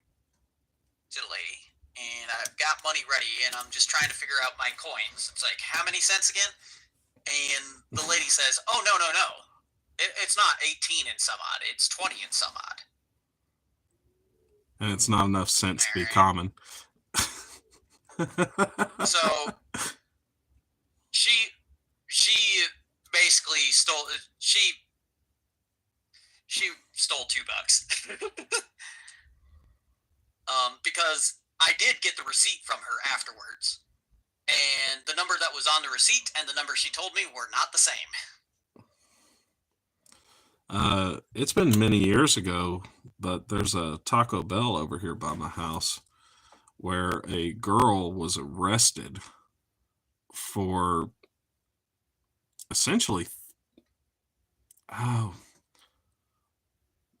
to the lady, and I've got money ready, and I'm just trying to figure out my coins. It's like, how many cents again? And the lady says, oh, no. It's not 18 and some odd. It's 20 and some odd. And it's not enough cents to be common. So she basically stole she stole $2. Because I did get the receipt from her afterwards, and the number that was on the receipt and the number she told me were not the same. It's been many years ago, but there's a Taco Bell over here by my house where a girl was arrested for essentially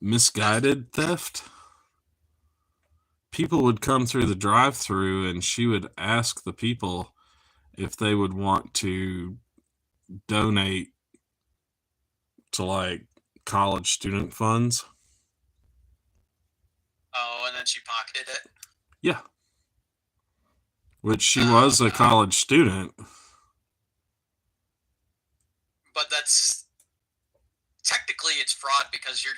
misguided theft. People would come through the drive-thru, and she would ask the people if they would want to donate to like college student funds. Oh, and then she pocketed it? Yeah. Which she was a college student. But that's technically it's fraud, because you're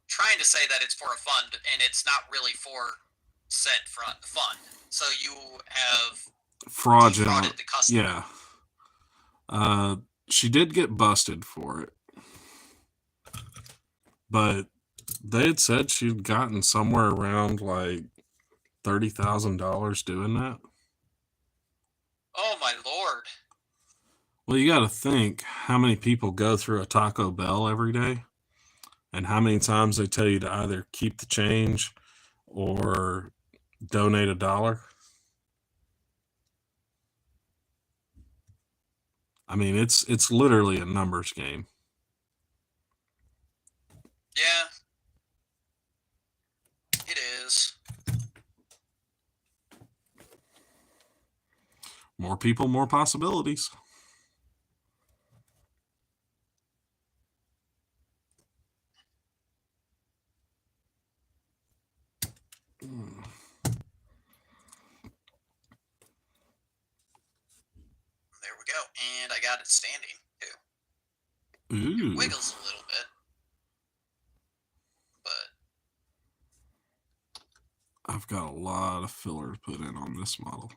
trying to say that it's for a fund, and it's not really for said fund. So you have Fraudulent. defrauded the customer. Yeah. She did get busted for it. But they had said she'd gotten somewhere around like $30,000 doing that. Oh my lord. Well, you got to think how many people go through a Taco Bell every day, and how many times they tell you to either keep the change or donate $1. I mean, it's literally a numbers game. Yeah. It is. More people, more possibilities. There we go. And I got it standing, too. Ooh. It wiggles a little bit. But I've got a lot of filler to put in on this model.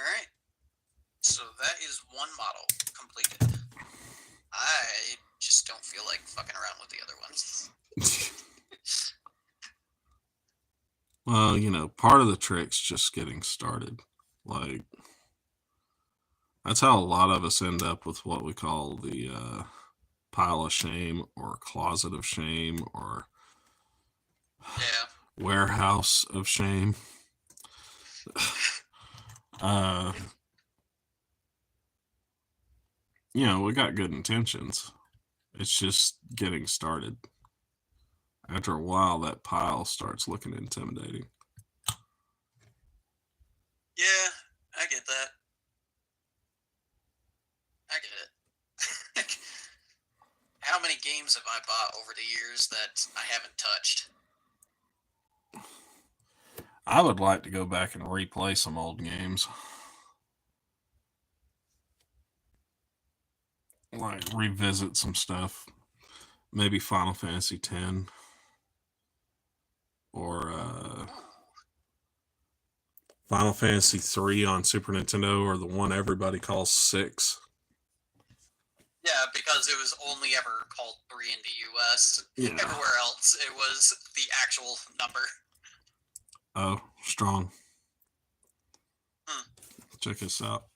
alright. So that is one model completed. I just don't feel like fucking around with the other ones. Well, part of the trick's just getting started. Like, that's how a lot of us end up with what we call the pile of shame or closet of shame or Yeah. warehouse of shame. We got good intentions. It's just getting started. After a while, that pile starts looking intimidating. Yeah, I get that. I get it. How many games have I bought over the years that I haven't touched? I would like to go back and replay some old games. Like, revisit some stuff. Maybe Final Fantasy X. Or Final Fantasy 3 on Super Nintendo, or the one everybody calls 6. Yeah, because it was only ever called 3 in the US. Yeah. Everywhere else, it was the actual number. Oh, strong. Check this out.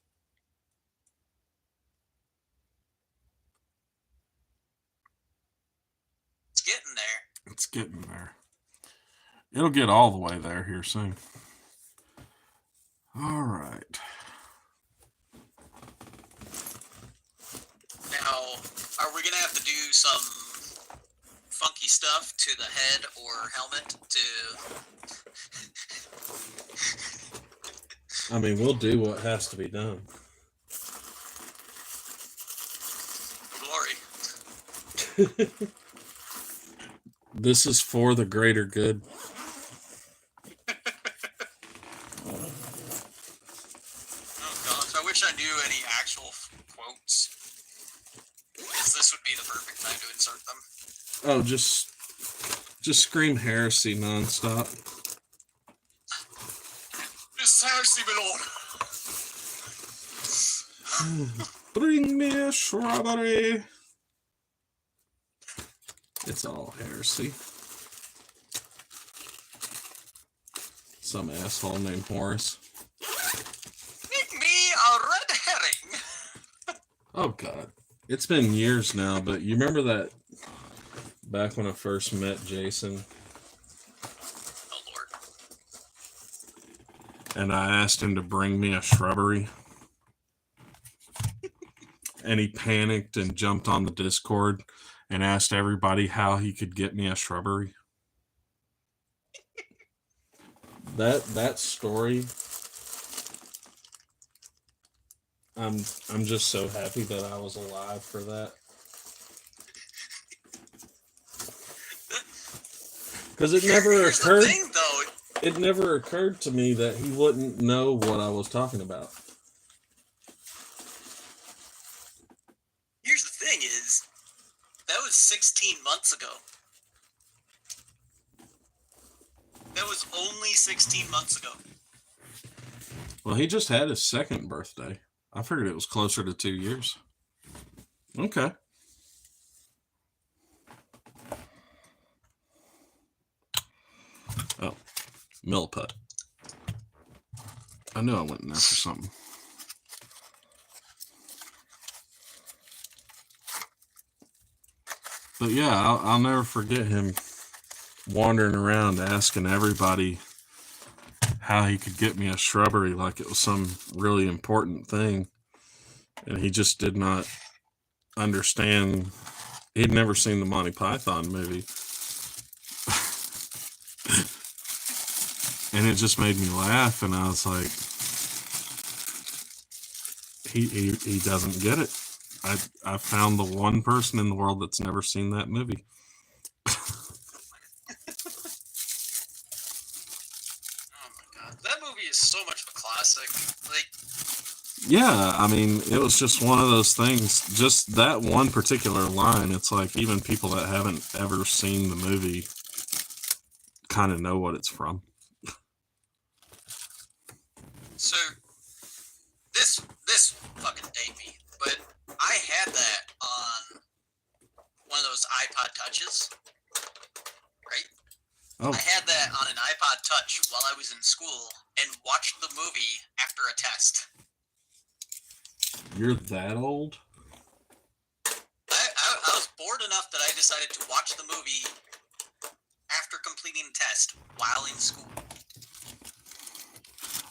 It's getting there. It's getting there. It'll get all the way there here soon. All right. Now, are we going to have to do some funky stuff to the head or helmet to... I mean, we'll do what has to be done. Glory. This is for the greater good. Oh gosh, I wish I knew any actual quotes. Because this would be the perfect time to insert them. Oh, just scream heresy nonstop. This is heresy, my lord. Bring me a shrubbery. It's all heresy. Some asshole named Horace. Make me a red herring. Oh, God. It's been years now, but you remember that back when I first met Jason? Oh, Lord. And I asked him to bring me a shrubbery. And he panicked and jumped on the Discord and asked everybody how he could get me a shrubbery. That story, I'm just so happy that I was alive for that. Because it never occurred. The thing, though. It never occurred to me that he wouldn't know what I was talking about. Here's the thing is, that was 16 months ago. That was only 16 months ago. Well, he just had his second birthday. I figured it was closer to 2 years. Okay. Oh, milliput. I knew I went in there for something. But yeah, I'll never forget him wandering around asking everybody how he could get me a shrubbery like it was some really important thing. And he just did not understand. He'd never seen the Monty Python movie. And it just made me laugh, and I was like, he doesn't get it. I found the one person in the world that's never seen that movie. Oh my god. That movie is so much of a classic. Like, yeah, I mean, it was just one of those things. Just that one particular line, it's like even people that haven't ever seen the movie kind of know what it's from. So, this fucking date me, but I had that on one of those iPod Touches, right? Oh, I had that on an iPod Touch while I was in school and watched the movie after a test. you're that old? I was bored enough that I decided to watch the movie after completing a test while in school.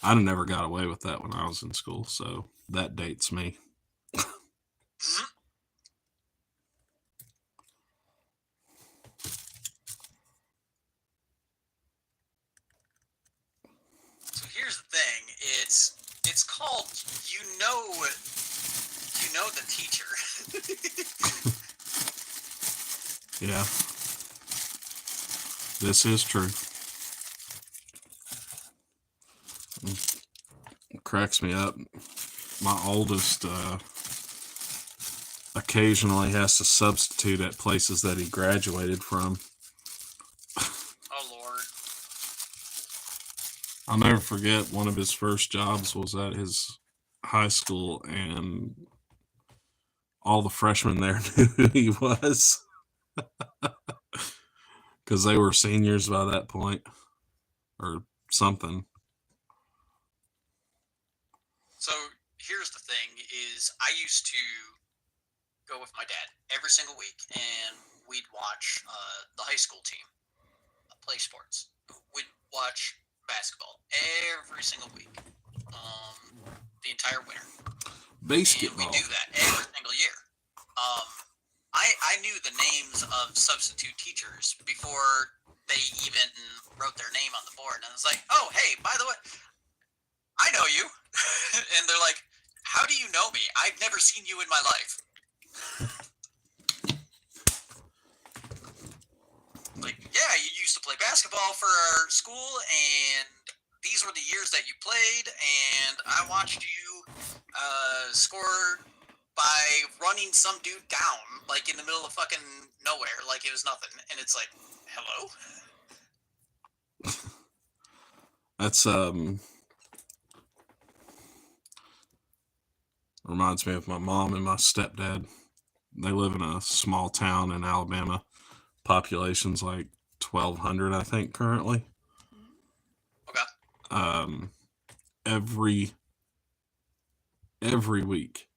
I never got away with that when I was in school, so that dates me. So here's the thing: it's called you know the teacher. Yeah, this is true. It cracks me up. My oldest occasionally has to substitute at places that he graduated from. Oh Lord! I'll never forget one of his first jobs was at his high school, and all the freshmen there knew who he was because they were seniors by that point or something. So here's the thing: is I used to go with my dad every single week, and we'd watch the high school team play sports. We'd watch basketball every single week, the entire winter. Basketball. And we do that every single year. I knew the names of substitute teachers before they even wrote their name on the board. And I was like, oh, hey, by the way, I know you. And they're like, how do you know me? I've never seen you in my life. Like, yeah, you used to play basketball for our school, and these were the years that you played, and I watched you score by running some dude down, like in the middle of fucking nowhere, like it was nothing. And it's like, hello? That's reminds me of my mom and my stepdad. They live in a small town in Alabama. Population's like 1,200, I think, currently. Okay. Every week,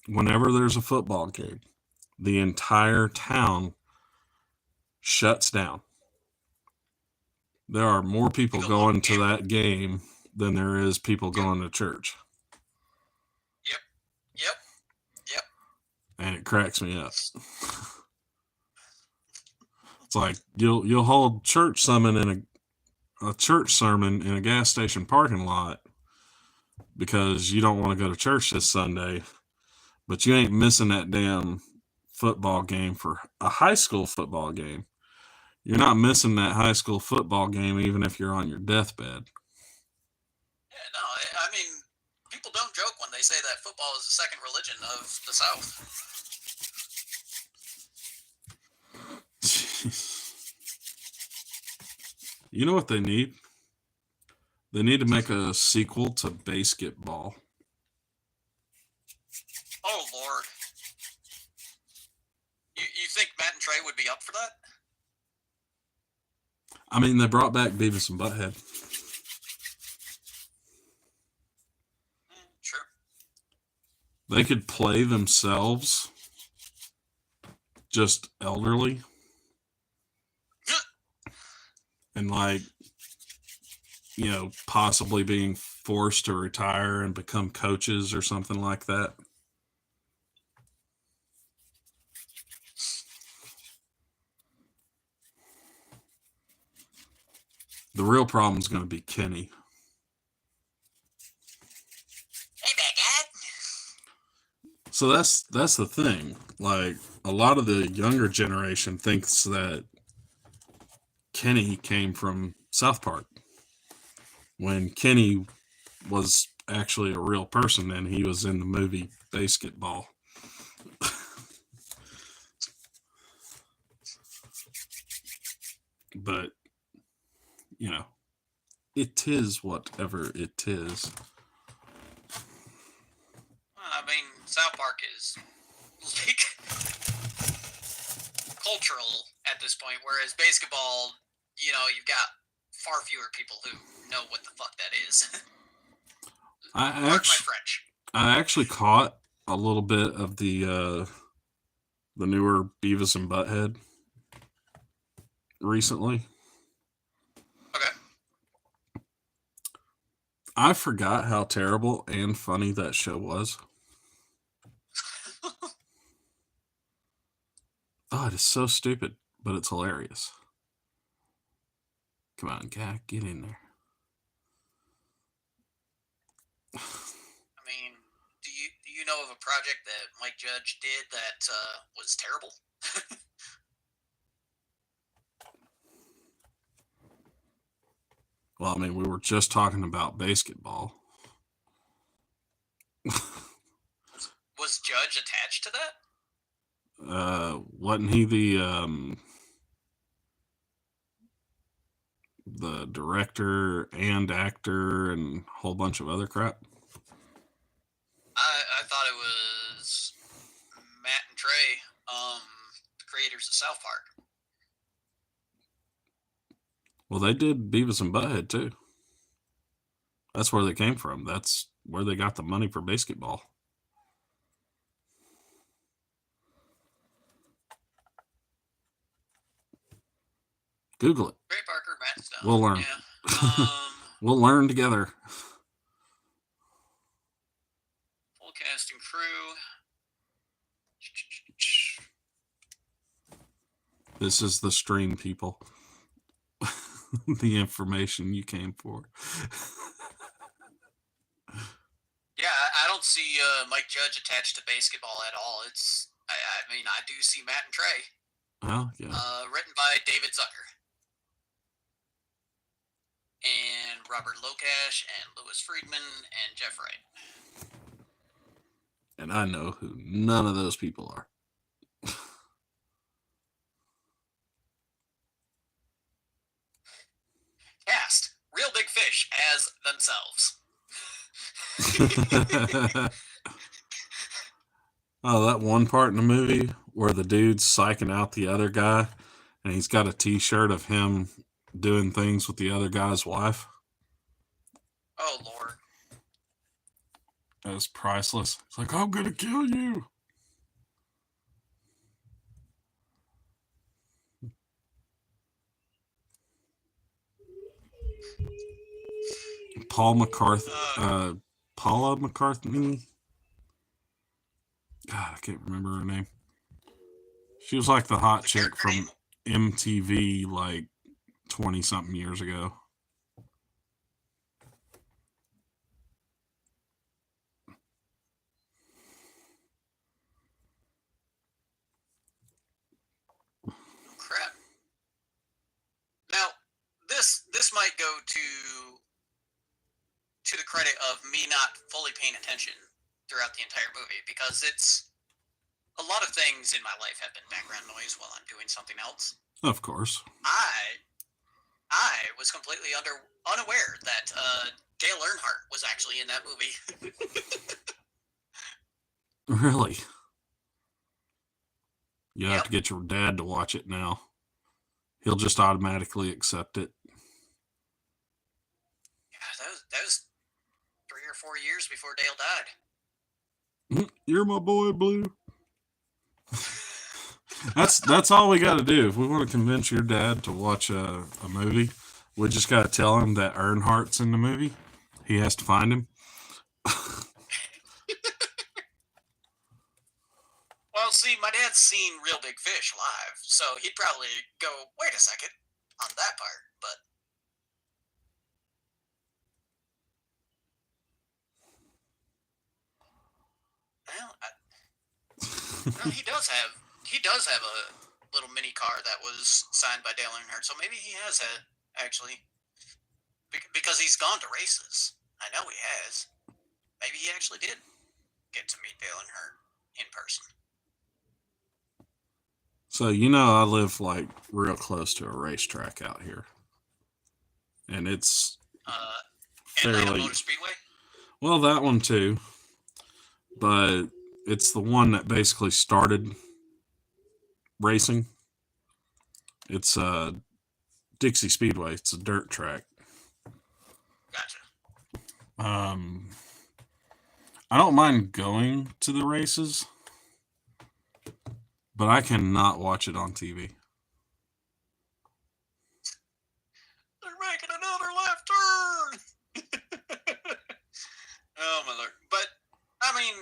whenever there's a football game, the entire town shuts down. There are more people going to that game than there is people going to church. Yep. And it cracks me up. It's like you'll hold church sermon in a church sermon in a gas station parking lot because you don't want to go to church this Sunday, but you ain't missing that damn football game for a high school football game. You're not missing that high school football game even if you're on your deathbed. Yeah, no, I mean, people don't joke when they say that football is the second religion of the South. You know what they need? They need to make a sequel to Basketball. Oh, Lord. You think Matt and Trey would be up for that? I mean, they brought back Beavis and Butthead. Sure. They could play themselves just elderly. And like, you know, possibly being forced to retire and become coaches or something like that. The real problem is going to be Kenny. Hey, Dad. So that's the thing. Like, a lot of the younger generation thinks that Kenny came from South Park, when Kenny was actually a real person and he was in the movie Basketball. But, you know, it is whatever it is. I mean, South Park is like cultural at this point, whereas basketball, you know, you've got far fewer people who know what the fuck that is. Pardon my French. I actually caught a little bit of the newer Beavis and Butthead recently. Okay. I forgot how terrible and funny that show was. Oh, it is so stupid, but it's hilarious. Come on, Gak, get in there. I mean, do you know of a project that Mike Judge did that was terrible? Well, I mean, we were just talking about basketball. Was Judge attached to that? Wasn't he the director and actor and a whole bunch of other crap? I thought it was Matt and Trey, the creators of South Park. Well, they did Beavis and Butthead too. That's where they came from. That's where they got the money for basketball. Google it. Trey Parker, Matt Stone. We'll learn. Yeah. We'll learn together. Full cast and crew. This is the stream, people. The information you came for. Yeah, I don't see Mike Judge attached to basketball at all. I mean, I do see Matt and Trey. Oh, yeah. Written by David Zucker. And Robert Lokash and Louis Friedman and Jeff Wright. And I know who none of those people are. Cast Real Big Fish as themselves. Oh, that one part in the movie where the dude's psyching out the other guy and he's got a t-shirt of him doing things with the other guy's wife. Oh, Lord. That was priceless. It's like, I'm gonna kill you. Paula McCartney. God, I can't remember her name. She was like the hot chick from MTV like 20-something years ago. Crap. Now, this might go to the credit of me not fully paying attention throughout the entire movie, because it's a lot of things in my life have been background noise while I'm doing something else. Of course. I was completely unaware that Dale Earnhardt was actually in that movie. Really? You have to get your dad to watch it now. He'll just automatically accept it. Yeah, that was 3 or 4 years before Dale died. You're my boy, Blue. That's all we got to do. If we want to convince your dad to watch a movie, we just got to tell him that Earnhardt's in the movie. He has to find him. Well, see, my dad's seen Real Big Fish live, so he'd probably go, wait a second, on that part, but... Well, he does have a little mini car that was signed by Dale Earnhardt, so maybe he has actually, because he's gone to races. I know he has. Maybe he actually did get to meet Dale Earnhardt in person. So, you know, I live like real close to a racetrack out here. And it's Atlanta Motor Speedway? Well, that one too. But it's the one that basically started racing It's Dixie Speedway. It's a dirt track. Gotcha. I don't mind going to the races, but I cannot watch it on TV. They're making another left turn. Oh my lord! But I mean,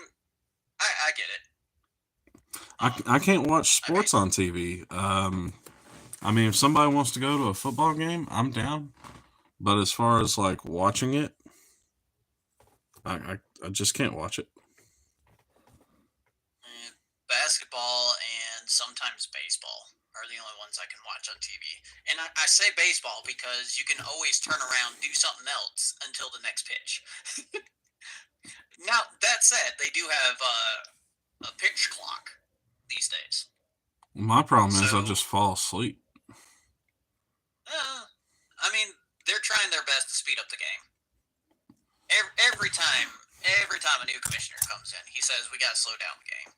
I get it. I can't watch sports on TV. I mean, if somebody wants to go to a football game, I'm down. But as far as like watching it, I just can't watch it. Basketball and sometimes baseball are the only ones I can watch on TV. And I say baseball because you can always turn around and do something else until the next pitch. Now, that said, they do have a pitch clock these days. My problem is I So- just fall asleep. I mean, they're trying their best to speed up the game. Every time a new commissioner comes in, he says we got to slow down the game.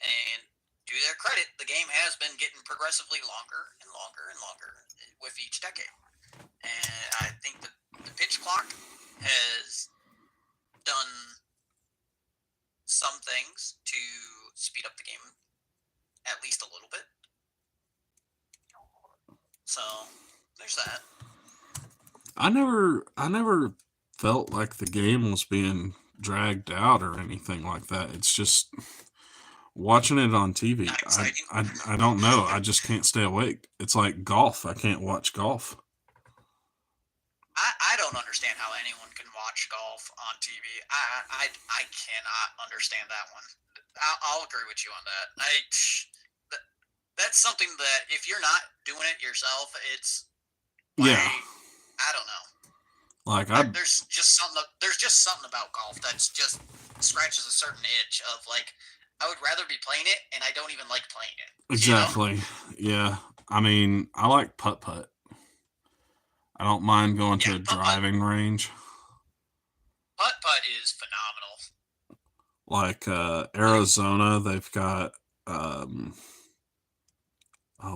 And to their credit, the game has been getting progressively longer and longer and longer with each decade. And I think the pitch clock has done some things to speed up the game at least a little bit. So there's that. I never felt like the game was being dragged out or anything like that. It's just watching it on TV. Not exciting. I don't know. I just can't stay awake. It's like golf. I can't watch golf. I don't understand how anyone can watch golf on TV. I cannot understand that one. I'll agree with you on that. That's something that if you're not doing it yourself, it's like, Yeah. I don't know. Like There's just something about golf that's just scratches a certain itch of like I would rather be playing it and I don't even like playing it. exactly. Yeah. I mean, I like putt-putt. I don't mind going to a putt-putt. driving range. Putt-putt is phenomenal. Like Arizona, they've got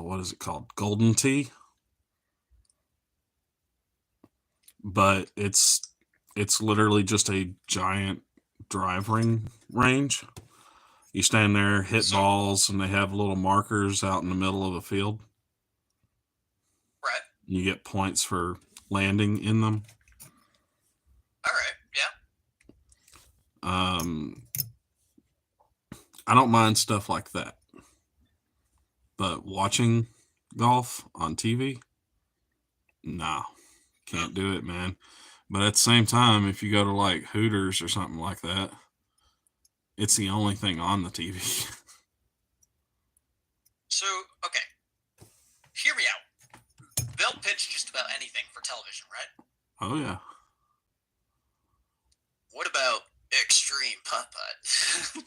what is it called? Golden Tee. But it's literally just a giant driving range. You stand there, hit balls, and they have little markers out in the middle of a field. Right. You get points for landing in them. All right. Yeah. I don't mind stuff like that. But watching golf on TV, nah, can't do it, man. But at the same time, if you go to like Hooters or something like that, it's the only thing on the TV. So, okay. Hear me out. They'll pitch just about anything for television, right? Oh, yeah. What about extreme putt-putt?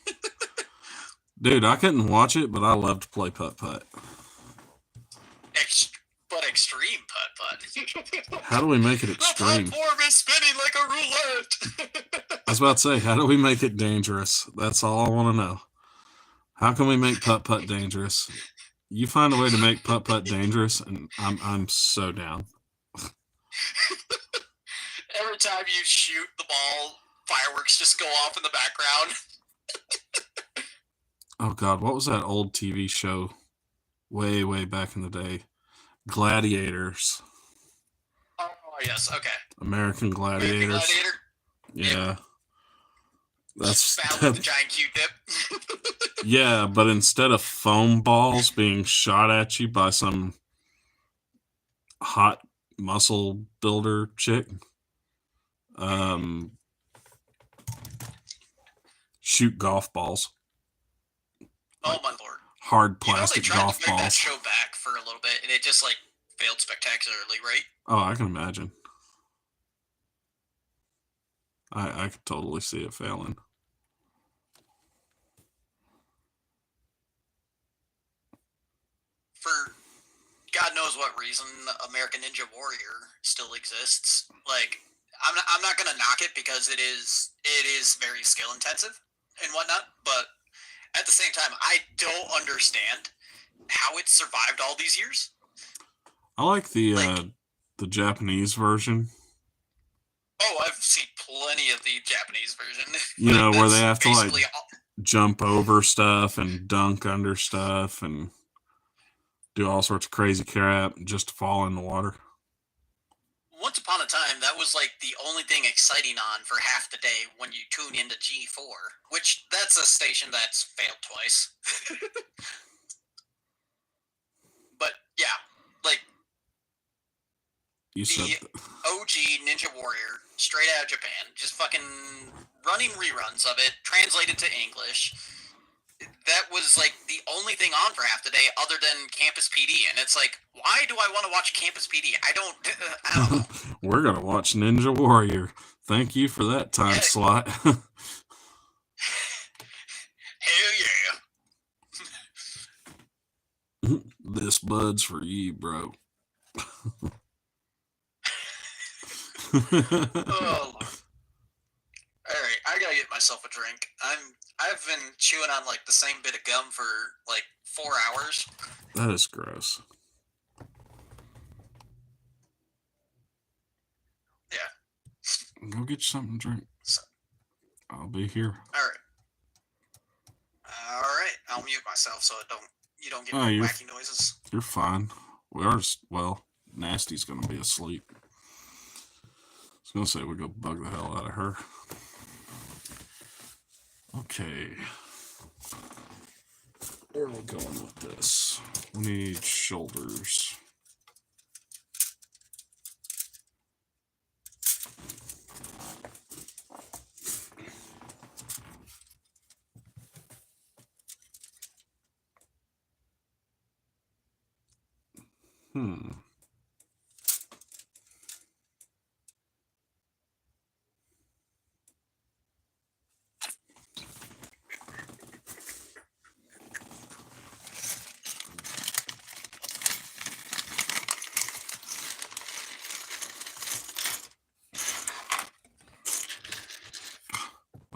Dude, I couldn't watch it, but I love to play putt-putt. But extreme putt-putt. How do we make it The extreme? platform is spinning like a roulette. I was about to say, how do we make it dangerous? That's all I want to know. How can we make putt-putt dangerous? You find a way to make putt-putt dangerous, and I'm so down. Every time you shoot the ball, fireworks just go off in the background. Oh, God, what was that old TV show way, way back in the day? Gladiators. Oh, yes, okay. American Gladiators. Gladiator? Yeah. That's Found with the giant Q-tip. yeah, but instead of foam balls being shot at you by some hot muscle builder chick, shoot golf balls. Oh my lord! Hard plastic they tried golf to bring that balls. show back for a little bit, and it just like failed spectacularly, right? Oh, I can imagine. I could totally see it failing. For God knows what reason, American Ninja Warrior still exists. Like, I'm not gonna knock it because it is very skill intensive and whatnot. But at the same time, I don't understand how it survived all these years. I like the Japanese version. Oh, I've seen plenty of the Japanese version. You know, where they have to like basically jump over stuff and dunk under stuff and do all sorts of crazy crap just to fall in the water. Once upon a time, that was like the only thing exciting on for half the day when you tune into G4, which that's a station that's failed twice. But yeah, like You said the OG Ninja Warrior, straight out of Japan, just fucking running reruns of it, translated to English. That was like the only thing on for half the day other than Campus PD. And it's like, why do I want to watch Campus PD? I don't know. We're going to watch Ninja Warrior. Thank you for that time slot. Hell yeah. This bud's for you, bro. Oh, Lord. All right, I gotta get myself a drink. I've been chewing on like the same bit of gum for like 4 hours. That is gross. Yeah. Go get you something to drink. I'll be here. All right. I'll mute myself so you don't get any wacky noises. You're fine. We are well. Nasty's gonna be asleep. I was gonna say we go bug the hell out of her. Okay. Where are we going with this? We need shoulders.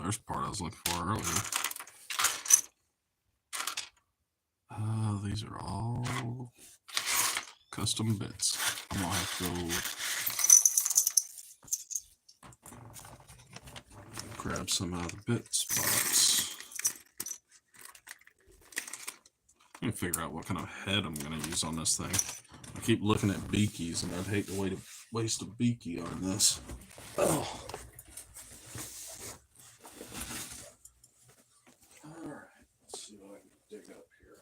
There's part I was looking for earlier. These are all custom bits. I'm gonna have to go grab some out of the bits box. I'm gonna figure out what kind of head I'm gonna use on this thing. I keep looking at beakies, and I'd hate to waste a beaky on this. Oh. Alright, let's see what I can dig up here.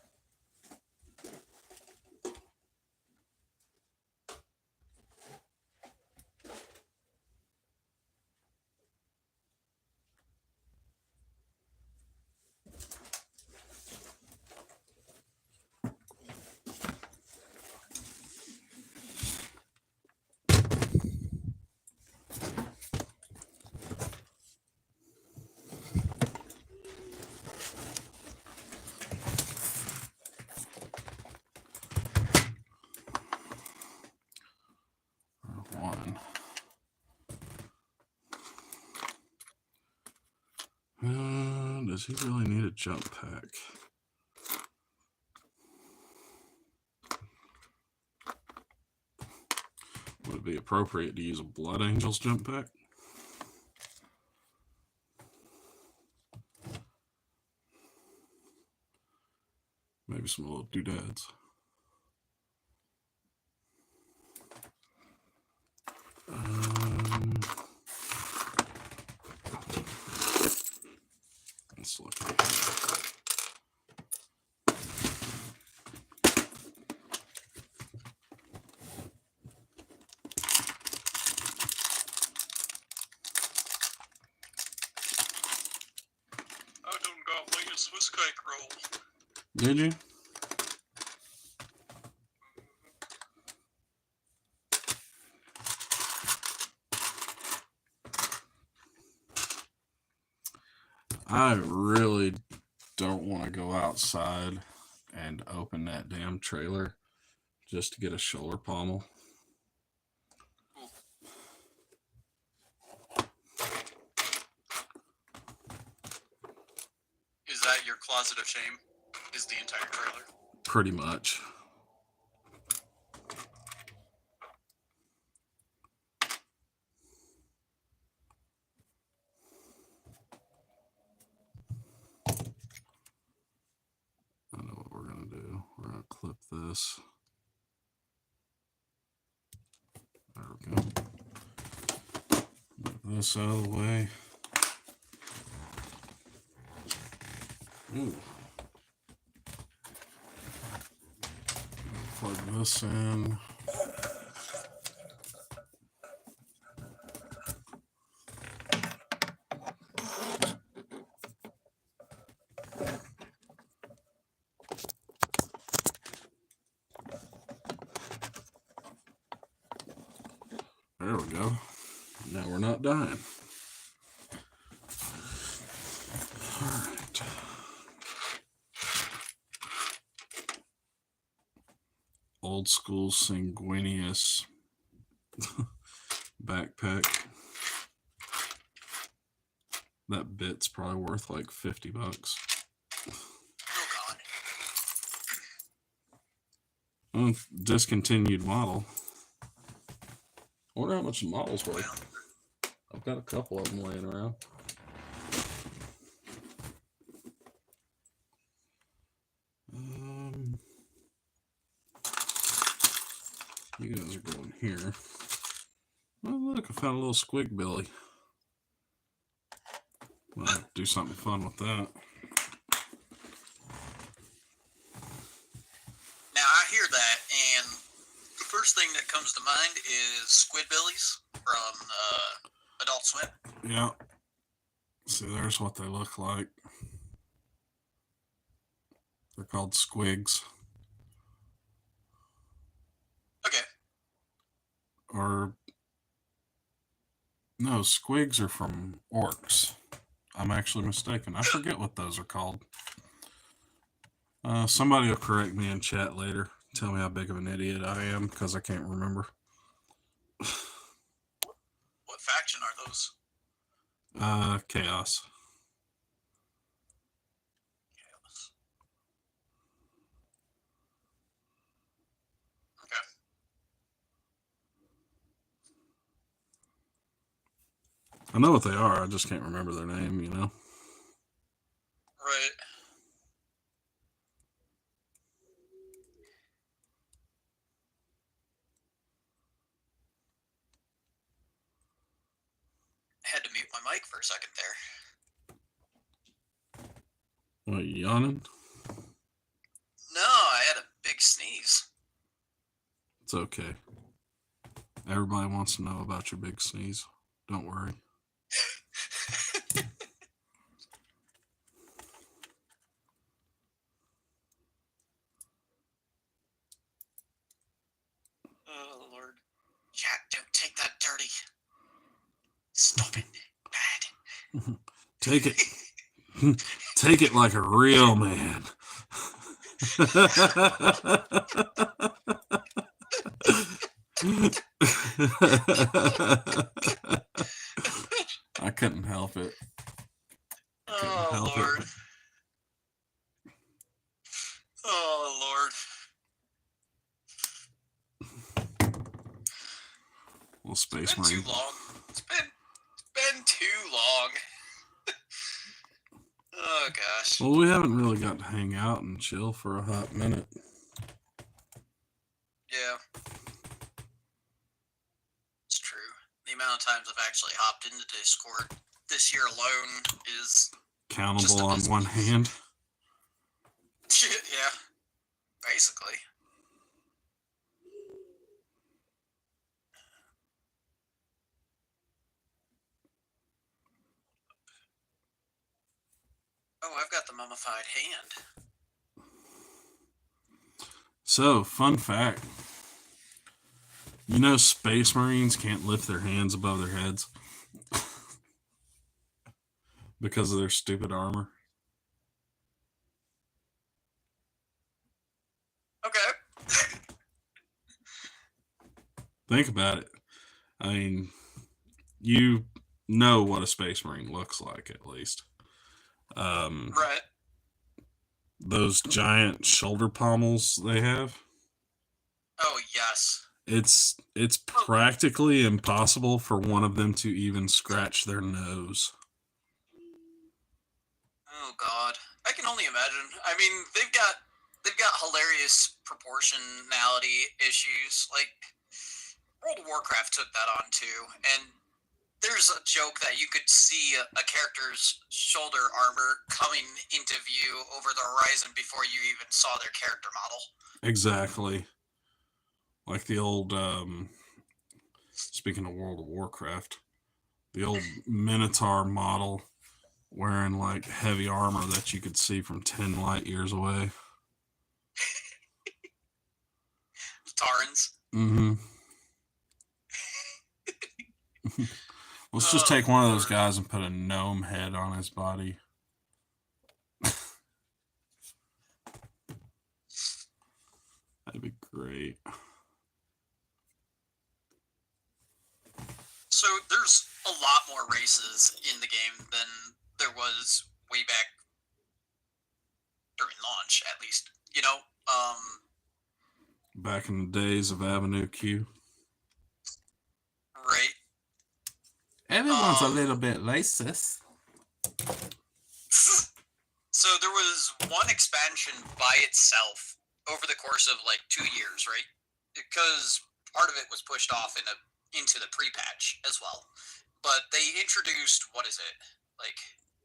Does he really need a jump pack? Would it be appropriate to use a Blood Angels jump pack? Maybe some little doodads. Let's look at it. I done got me a Swiss cake roll. Did you? I really don't want to go outside and open that damn trailer just to get a shoulder pommel. Is that your closet of shame is the entire trailer. Pretty much. I know what we're going to do. We're going to clip this. There we go. Move this out of the way. Ooh. Plug this in. There we go. Now we're not dying. All right. Old school sanguineous backpack. That bit's probably worth like $50. Oh God. Oh, discontinued model. I wonder how much the model's worth. I've got a couple of them laying around. You guys are going here. Oh, look, I found a little squigbilly. We'll have to do something fun with that. Now, I hear that, and the first thing that comes to mind is Squidbillies from Adult Swim. Yeah. See, there's what they look like. They're called squigs. Okay. Or, no, squigs are from orcs. I'm actually mistaken. I forget what those are called. Somebody will correct me in chat later. Tell me how big of an idiot I am, because I can't remember. What faction are those? Chaos. Okay. I know what they are, I just can't remember their name, you know? Right. I had to mute my mic for a second there. What, you yawning? No, I had a big sneeze. It's okay. Everybody wants to know about your big sneeze. Don't worry. Oh, Lord. Chat, don't take that dirty. Stop it. Bad. Take it. Take it like a real man. I couldn't help it. Oh, Lord. Oh, Lord. Little Space It's been Marine. too long. It's been too long. Oh, gosh. Well, we haven't really got to hang out and chill for a hot minute. Yeah. It's true. The amount of times I've actually hopped into Discord this year alone is Countable on one hand. yeah, basically. Oh, I've got the mummified hand. So, fun fact. You know Space Marines can't lift their hands above their heads because of their stupid armor. Okay. Think about it. I mean, you know what a Space Marine looks like, at least. Right. those giant shoulder pommels they have. Oh yes. It's practically impossible for one of them to even scratch their nose. Oh God, I can only imagine. I mean, they've got hilarious proportionality issues. Like World of Warcraft took that on too, and there's a joke that you could see a character's shoulder armor coming into view over the horizon before you even saw their character model. Exactly. Like the old, speaking of World of Warcraft, the old Minotaur model wearing like heavy armor that you could see from 10 light years away. Tarans. Mm-hmm. Let's just take one of those guys and put a gnome head on his body. That'd be great. So there's a lot more races in the game than there was way back during launch, at least. You know, Back in the days of Avenue Q. right? Everyone's a little bit racist. So there was one expansion by itself over the course of like 2 years, right? Because part of it was pushed off into the pre-patch as well. But they introduced, what is it, like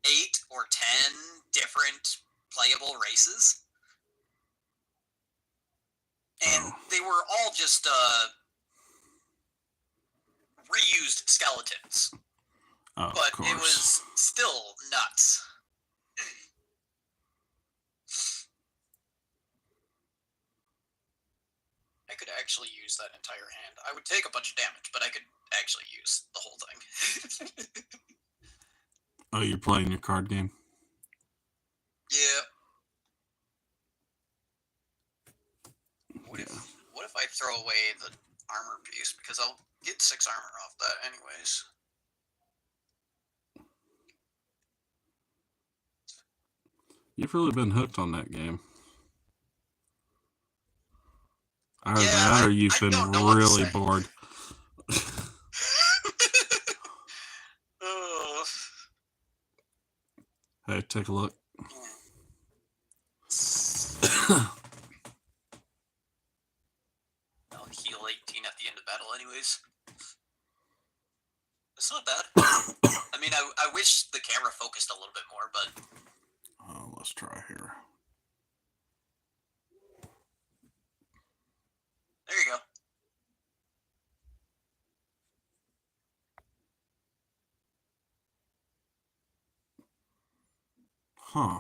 8 or 10 different playable races? And they were all just reused skeletons. Oh, but of course. It was still nuts. I could actually use that entire hand. I would take a bunch of damage, but I could actually use the whole thing. Oh, you're playing your card game? Yeah. What if I throw away the armor piece? Because I'll get 6 armor off that anyways. You've really been hooked on that game. Either Yeah, that or you've been really bored. Hey, take a look. I'll heal 18 at the end of battle anyways. It's not bad. I mean, I wish the camera focused a little bit more, but... Oh, let's try here. There you go. Huh.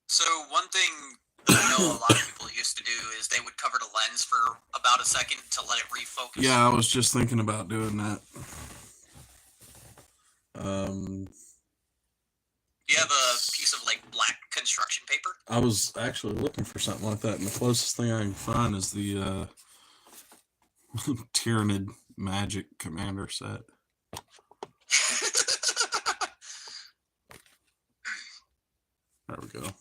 So one thing that I know a lot of people used to do is they would cover the lens for about a second to let it refocus. Yeah, I was just thinking about doing that. Do you have a piece of like black construction paper? I was actually looking for something like that, and the closest thing I can find is the Tyrannid Magic Commander set. There we go.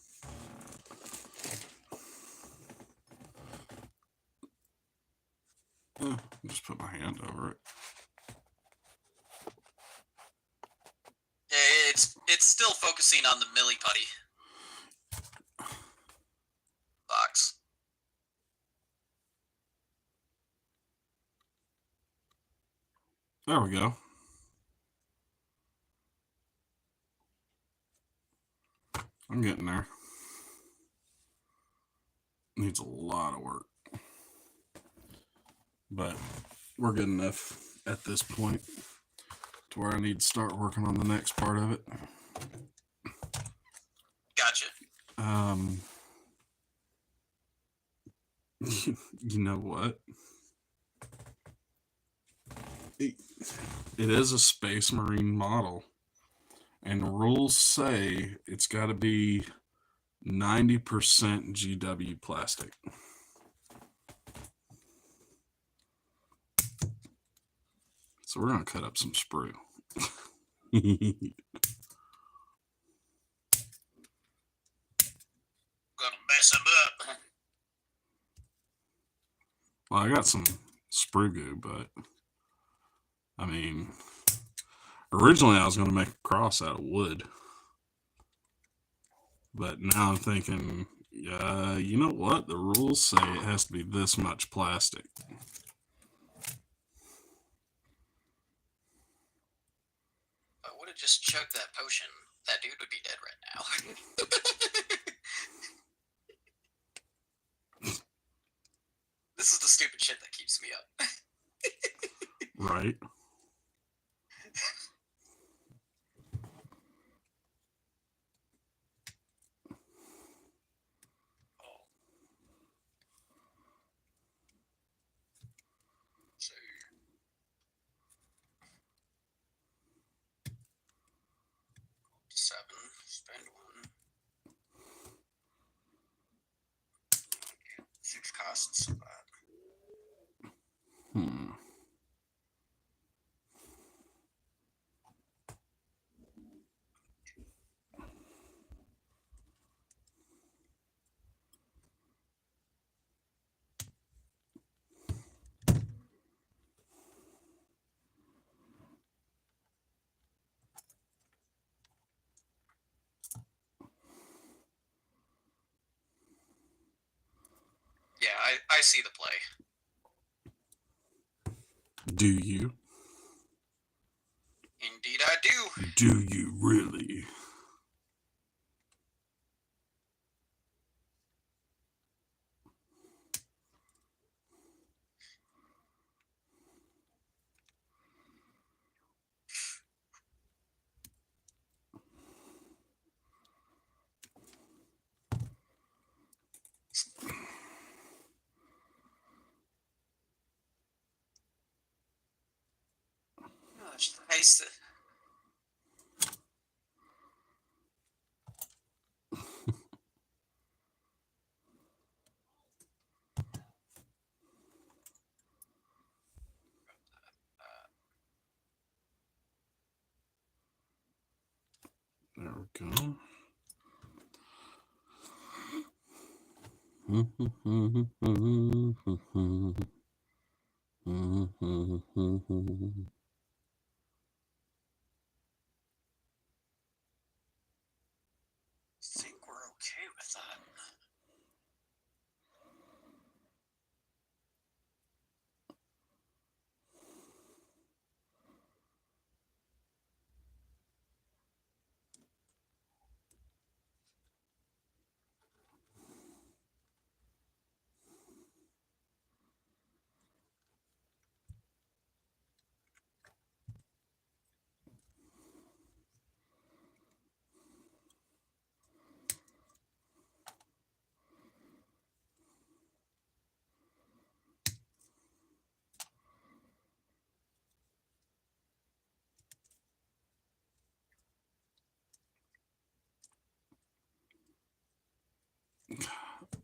Just put my hand over it. It's still focusing on the Millie Putty box. There we go. I'm getting there. Needs a lot of work. But we're good enough at this point to where I need to start working on the next part of it. Gotcha. You know what? It is a Space Marine model, and rules say it's got to be 90% GW plastic. So we're going to cut up some sprue. Well, I got some sprue goo, but I mean, originally I was going to make a cross out of wood. But now I'm thinking, you know what? The rules say it has to be this much plastic. I would have just chugged that potion. That dude would be dead right now. This is the stupid shit that keeps me up. Right? So, 7, spend 1. 6 costs. Yeah, I see the play. Do you? Indeed I do. Do you really? Gosh, nice. There we go. I think we're okay with that.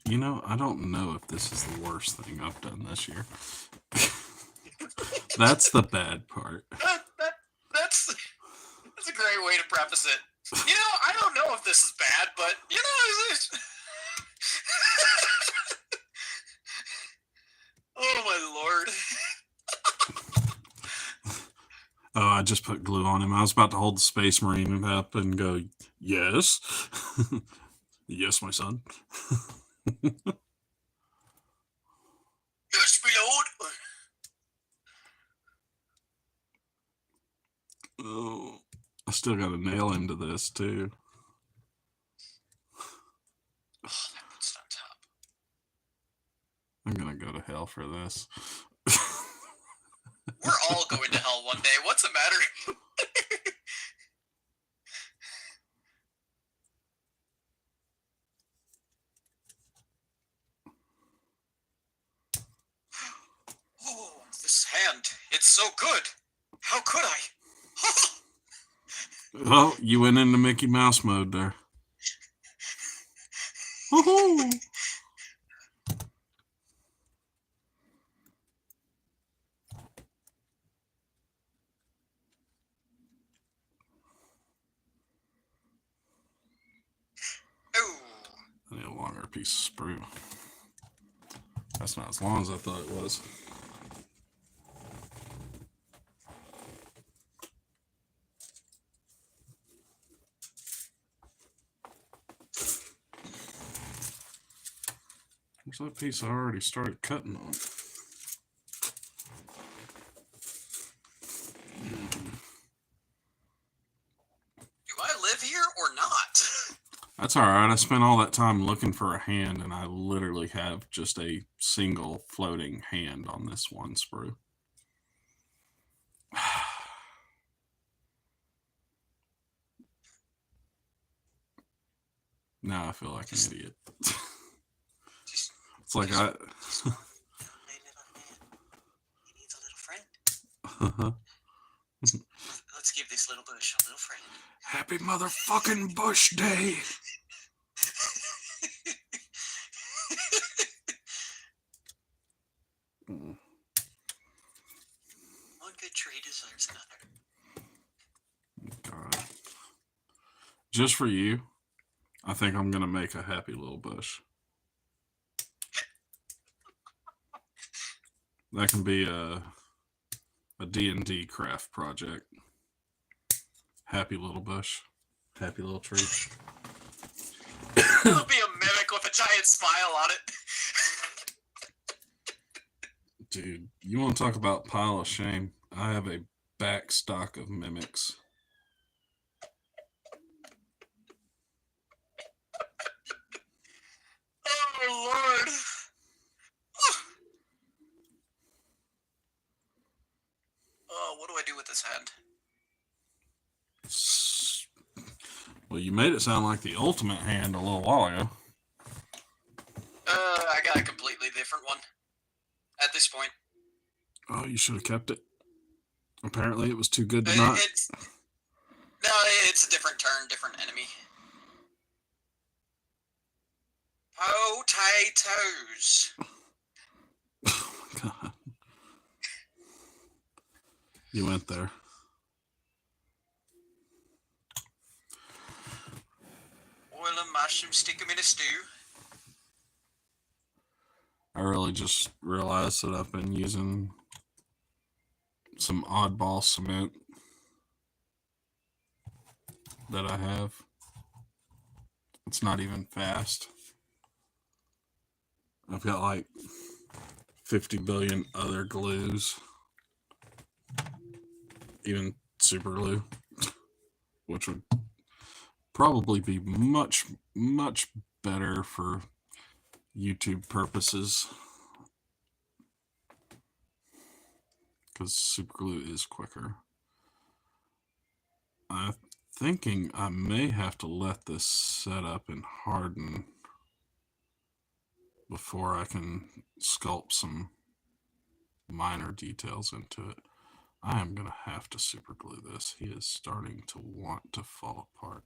You know, I don't know if this is the worst thing I've done this year. That's the bad part. That's a great way to preface it. You know, I don't know if this is bad, but you know, oh my lord. Oh, I just put glue on him. I was about to hold the Space Marine up and go, yes. Yes, my son. Yes, my lord. Oh, I still got to nail him to this, too. Oh, that puts it on top. I'm going to go to hell for this. We're all going to hell one day. What's the matter? Oh, this hand. It's so good. How could I? Oh, you went into Mickey Mouse mode there. Woohoo! Oh. I need a longer piece of sprue. That's not as long as I thought it was. Where's that piece I already started cutting on? Do I live here or not? That's alright. I spent all that time looking for a hand, and I literally have just a single floating hand on this one sprue. Now I feel like an idiot. It's like I... He needs a little friend. Let's give this little bush a little friend. Happy motherfucking Bush Day! One good tree deserves another. God. Just for you, I think I'm gonna make a happy little bush. That can be a D&D craft project. Happy little bush. Happy little tree. It'll be a mimic with a giant smile on it. Dude, you want to talk about pile of shame? I have a back stock of mimics. Oh, Lord. Oh, what do I do with this hand? Well, you made it sound like the ultimate hand a little while ago. I got a completely different one. At this point. Oh, you should have kept it. Apparently it was too good to not. No, it's a different turn, different enemy. Potatoes. Oh my God. You went there. Oil and mushroom, stick them in a stew. I really just realized that I've been using some oddball cement that I have. It's not even fast. I've got like 50 billion other glues. Even super glue, which would probably be much, much better for YouTube purposes, because super glue is quicker. I'm thinking I may have to let this set up and harden before I can sculpt some minor details into it. I am going to have to super glue this. He is starting to want to fall apart.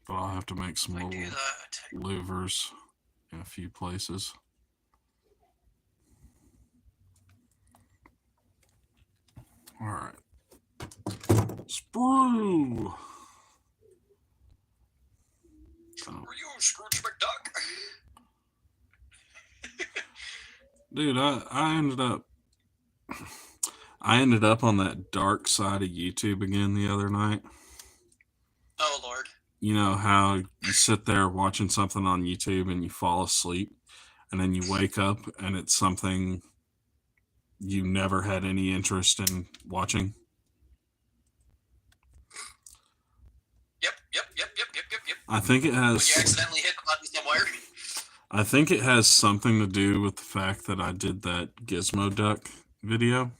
But I'll have to make some little louvers in a few places. All right. Sprue! Were you Scrooge McDuck? Dude, I ended up on that dark side of YouTube again the other night. Oh, Lord. You know how you sit there watching something on YouTube and you fall asleep, and then you wake up and it's something you never had any interest in watching? Yep. I think it has... When you accidentally hit the button somewhere. I think it has something to do with the fact that I did that Gizmo Duck video.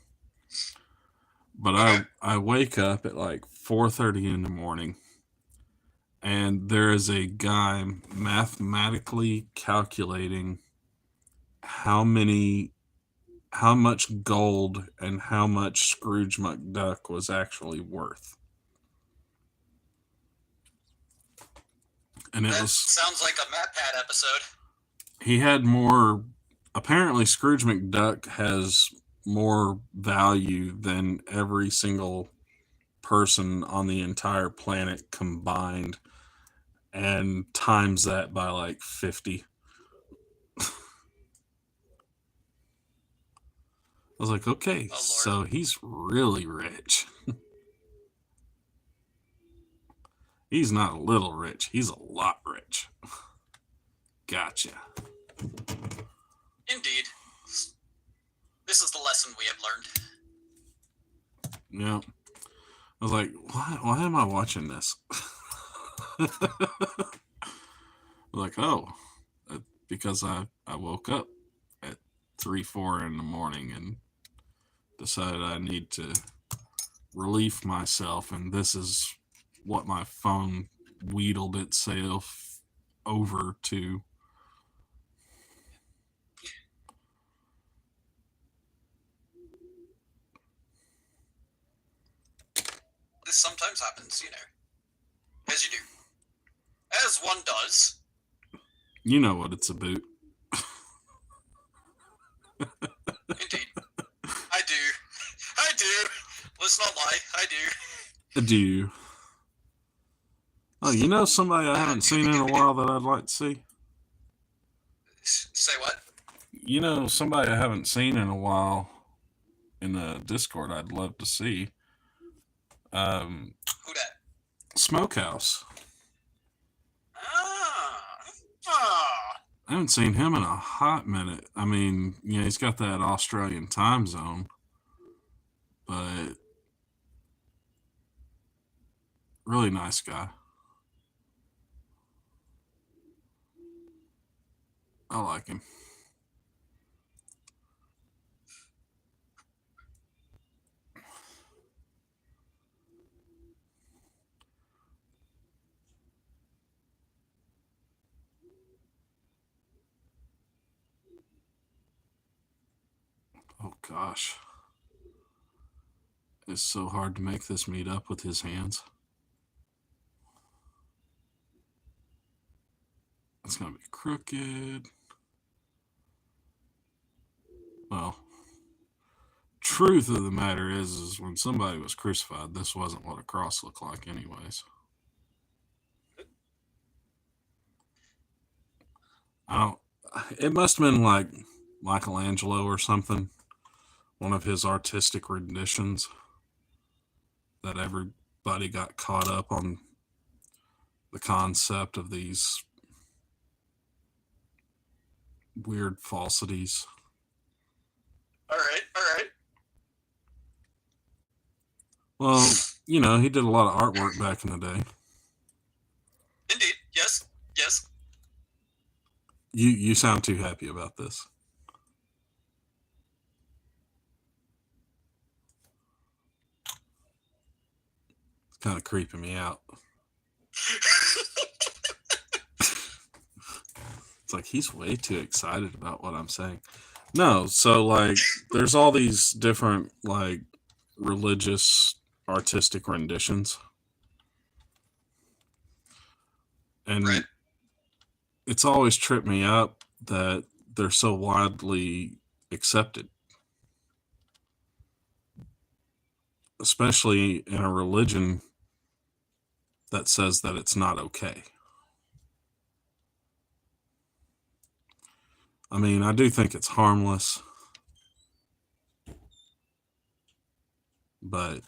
But Okay. I wake up at like 4:30 in the morning, and there is a guy mathematically calculating how many how much gold and how much Scrooge McDuck was actually worth. And that sounds like a MatPat episode. He had more. Apparently, Scrooge McDuck has more value than every single person on the entire planet combined, and times that by like 50. I was like, okay, so he's really rich. He's not a little rich, he's a lot rich. Gotcha. Indeed. This is the lesson we have learned. Yeah. I was like, why am I watching this? Like, oh, because I woke up at 3-4 in the morning and decided I need to relieve myself, and this is what my phone wheedled itself over to. This sometimes happens, you know. As you do. As one does. You know what it's about. Indeed. I do. I do. Let's not lie. I do. I do. Oh, you know somebody I haven't seen in a while that I'd like to see? Say what? You know somebody I haven't seen in a while in the Discord I'd love to see. Who that? Smokehouse. Ah. I haven't seen him in a hot minute. I mean, you know, he's got that Australian time zone, but really nice guy. I like him. Oh gosh. It's so hard to make this meet up with his hands. It's going to be crooked. Well, truth of the matter is when somebody was crucified, this wasn't what a cross looked like anyways. It must have been like Michelangelo or something. One of his artistic renditions that everybody got caught up on the concept of these weird falsities. All right. Well, you know, he did a lot of artwork back in the day. Indeed. Yes. You sound too happy about this. It's kind of creeping me out. It's like he's way too excited about what I'm saying. No, so like there's all these different like religious artistic renditions. And right. It's always tripped me up that they're so widely accepted. Especially in a religion that says that it's not okay. I mean, I do think it's harmless, but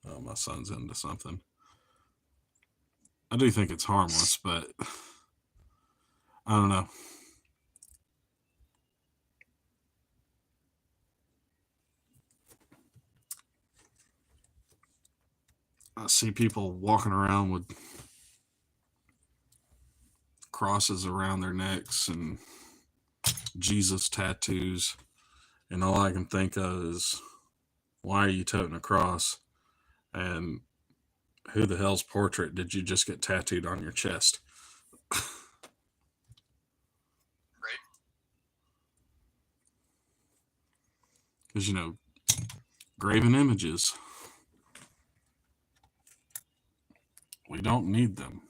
oh, my son's into something. I do think it's harmless, but I don't know. I see people walking around with crosses around their necks and Jesus tattoos, and all I can think of is, why are you toting a cross? And who the hell's portrait did you just get tattooed on your chest? Right. Because, graven images, we don't need them.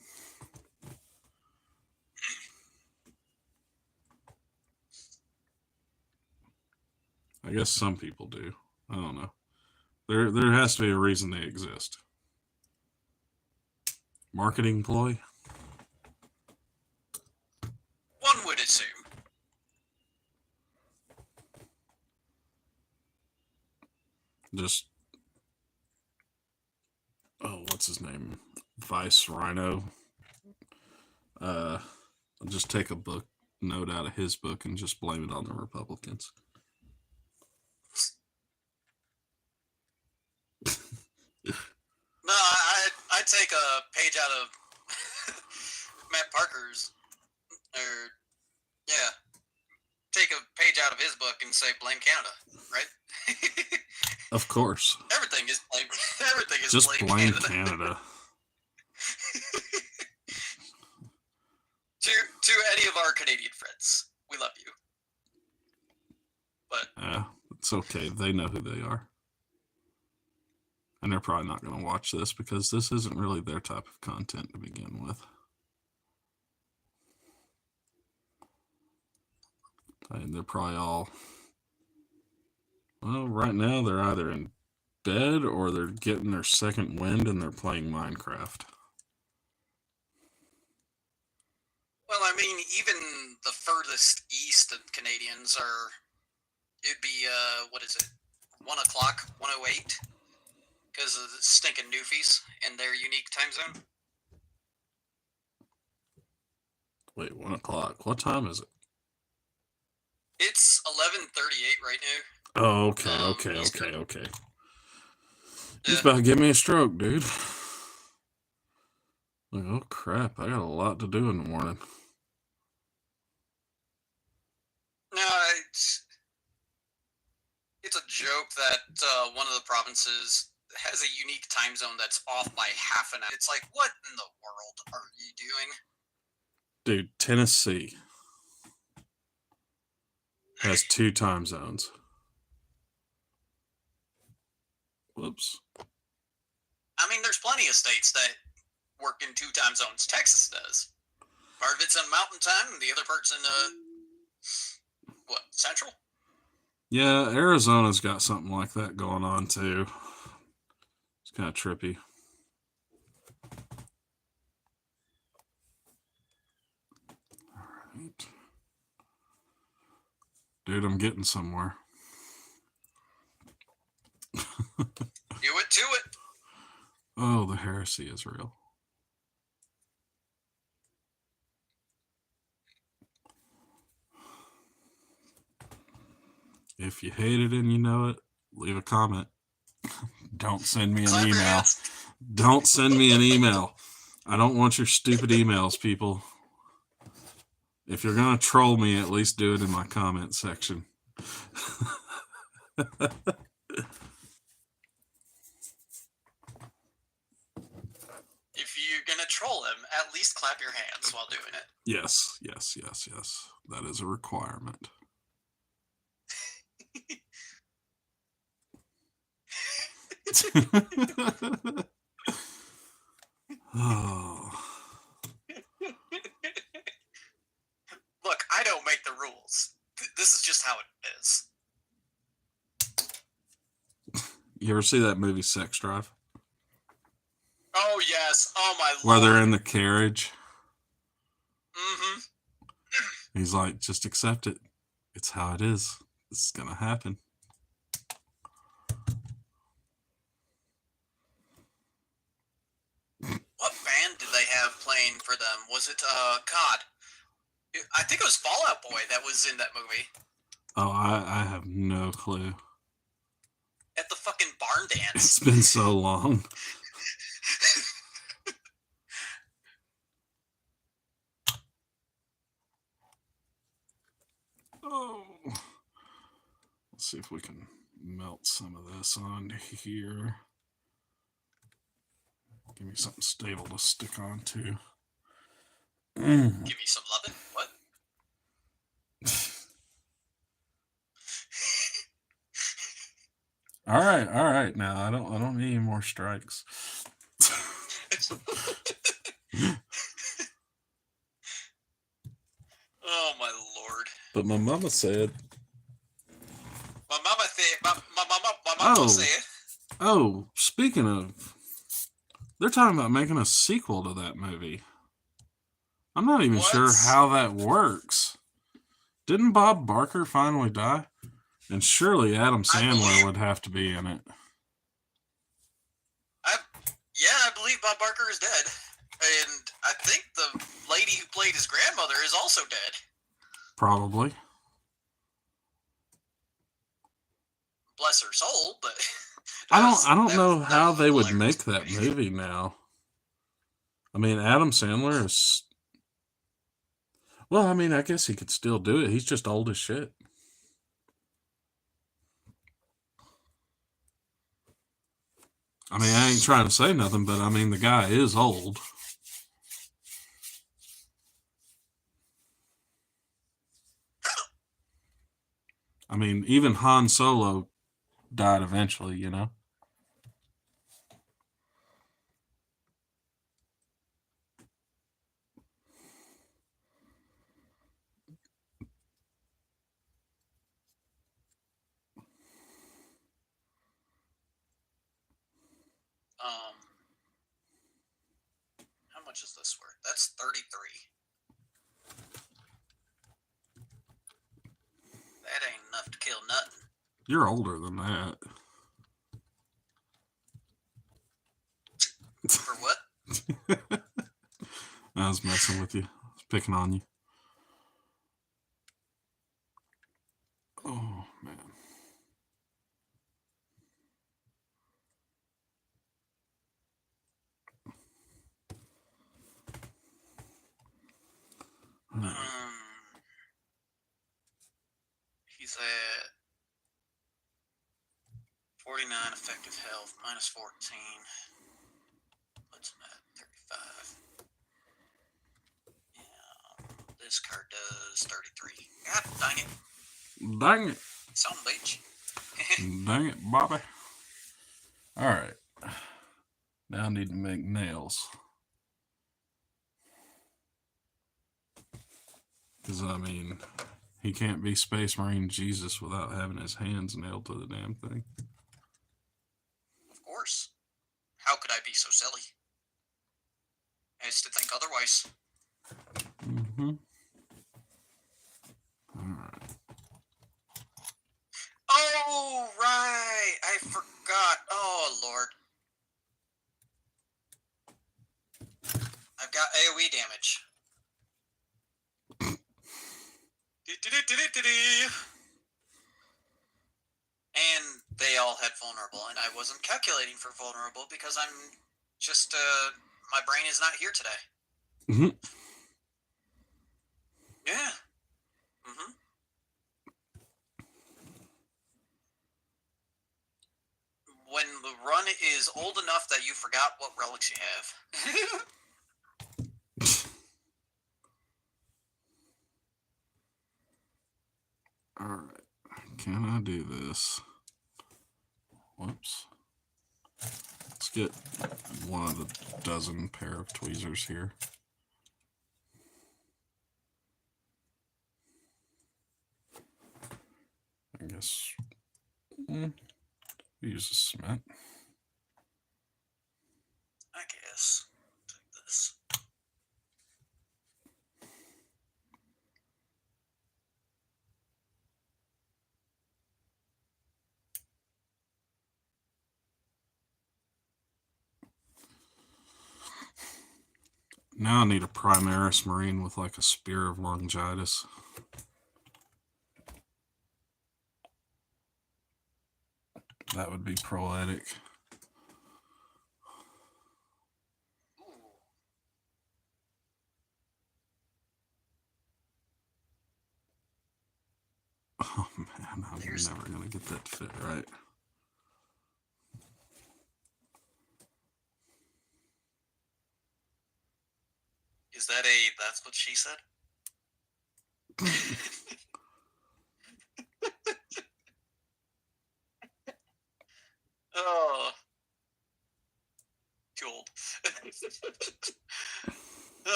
I guess some people do. I don't know. There has to be a reason they exist. Marketing ploy? One would assume. Just, what's his name? Vice Rhino. I'll just take a note out of his book and just blame it on the Republicans. No, I take a page out of Matt Parker's, take a page out of his book and say blame Canada, right? Of course. Everything is blame. Everything is just blame Canada. Canada. To any of our Canadian friends, we love you. But yeah, it's okay. They know who they are. And they're probably not going to watch this because this isn't really their type of content to begin with. And they're probably all, well, right now they're either in bed or they're getting their second wind and they're playing Minecraft. Well, I mean, even the furthest east of Canadians it'd be, what is it, 1 o'clock, 1:08? Because of the stinking Newfies and their unique time zone. Wait, 1 o'clock. What time is it? It's 11:38 right now. Oh, okay. Yeah. He's about to give me a stroke, dude. Like, oh crap, I got a lot to do in the morning. No, it's a joke that one of the provinces has a unique time zone that's off by half an hour. It's like, what in the world are you doing? Dude, Tennessee has 2 time zones. Whoops. I mean, there's plenty of states that work in 2 time zones. Texas does. Part of it's in Mountain Time, and the other part's in, Central? Yeah, Arizona's got something like that going on, too. It's kind of trippy. All right. Dude, I'm getting somewhere. Do it to it. Oh, the heresy is real. If you hate it and you know it, leave a comment. Don't send me an email. Don't send me an email. I don't want your stupid emails, people. If you're going to troll me, at least do it in my comment section. If you're going to troll him, at least clap your hands while doing it. Yes. That is a requirement. Oh. Look, I don't make the rules. This is just how it is. You ever see that movie Sex Drive? Oh, yes. Oh, my Where Lord. they're in the carriage? Mm-hmm. He's like, just accept it. It's how it is. This is going to happen. What band did they have playing for them? Was it, God, I think it was Fall Out Boy that was in that movie. Oh, I have no clue. At the fucking barn dance. It's been so long. Oh. Let's see if we can melt some of this on here. Give me something stable to stick on to. Give me some lovin'? What? All right. Now I don't need any more strikes. Oh my lord! But my mama said. My mama said. Oh, speaking of, they're talking about making a sequel to that movie. I'm not even sure how that works. Didn't Bob Barker finally die? And surely Adam Sandler would have to be in it. I believe Bob Barker is dead. And I think the lady who played his grandmother is also dead. Probably. Bless her soul, but I don't know how they would make that movie now. I mean, Adam Sandler is... Well, I mean, I guess he could still do it. He's just old as shit. I mean, I ain't trying to say nothing, but I mean, the guy is old. I mean, even Han Solo died eventually, you know? How much is this worth? That's 33. That ain't enough to kill nothing. You're older than that. For what? I was messing with you. I was picking on you. Oh, man. He's at 49 effective health, minus 14. What's that? 35. Yeah, this card does 33. God dang it. Dang it. Son of a bitch. Dang it, Bobby. Alright. Now I need to make nails. Because, I mean, he can't be Space Marine Jesus without having his hands nailed to the damn thing. Of course. How could I be so silly? I used to think otherwise. Mm-hmm. Alright. Oh, right. I forgot. Oh, Lord. I've got AoE damage. And they all had vulnerable, and I wasn't calculating for vulnerable because I'm just, my brain is not here today. Mm-hmm. Yeah. Mm-hmm. When the run is old enough that you forgot what relics you have. Alright. Can I do this? Whoops. Let's get one of the dozen pair of tweezers here. I guess use the cement. I guess. Take this. Now I need a Primaris Marine with like a Spear of Longitis. That would be poetic. Oh man, I'm never going to get that to fit right. Is that that's what she said?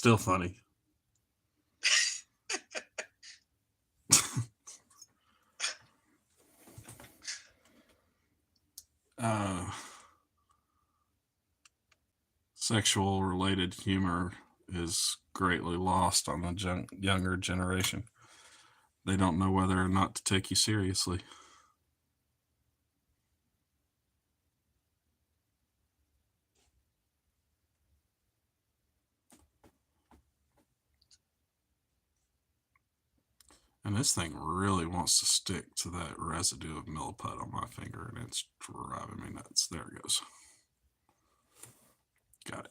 still funny. Sexual related humor is greatly lost on the younger generation. They don't know whether or not to take you seriously. And this thing really wants to stick to that residue of milliput on my finger, and it's driving me nuts. There it goes. Got it.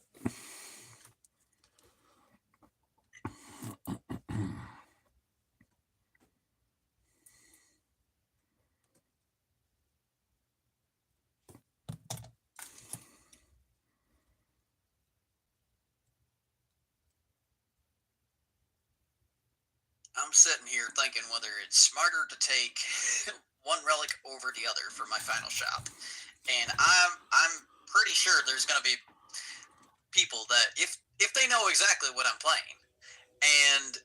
I'm sitting here thinking whether it's smarter to take one relic over the other for my final shop, and I'm pretty sure there's going to be people that if they know exactly what I'm playing, and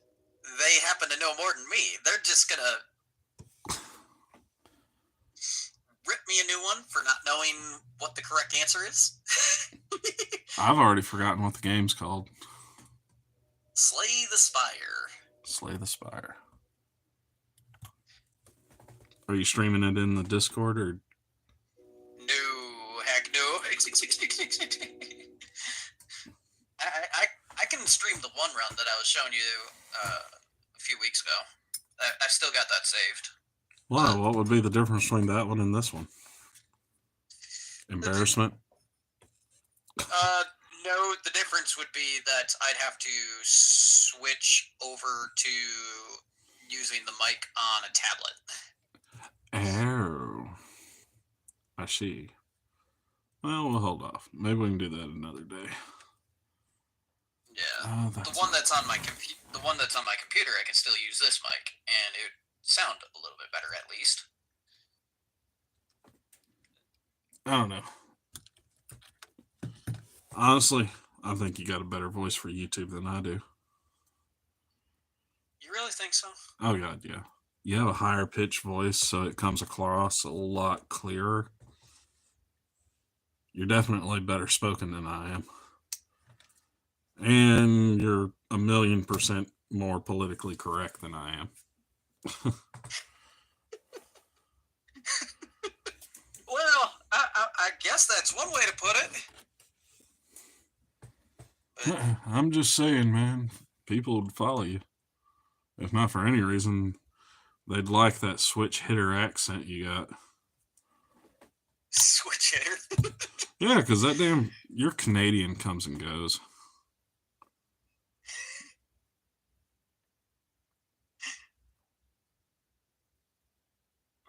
they happen to know more than me, they're just going to rip me a new one for not knowing what the correct answer is. I've already forgotten what the game's called. Slay the Spire. Slay the Spire. Are you streaming it in the Discord or? No, heck no. I can stream the one run that I was showing you a few weeks ago. I've still got that saved. Wow, what would be the difference between that one and this one? Embarrassment? No, the difference would be that I'd have to switch over to using the mic on a tablet. Oh. I see. Well, we'll hold off. Maybe we can do that another day. Yeah. Oh, the one that's on my computer, I can still use this mic, and it would sound a little bit better at least. I don't know. Honestly, I think you got a better voice for YouTube than I do. You really think so? Oh, God, yeah. You have a higher pitched voice, so it comes across a lot clearer. You're definitely better spoken than I am. And you're 1,000,000% more politically correct than I am. Well, I guess that's one way to put it. I'm just saying, man, people would follow you. If not for any reason, they'd like that switch hitter accent you got. Switch hitter? Yeah, because that your Canadian comes and goes.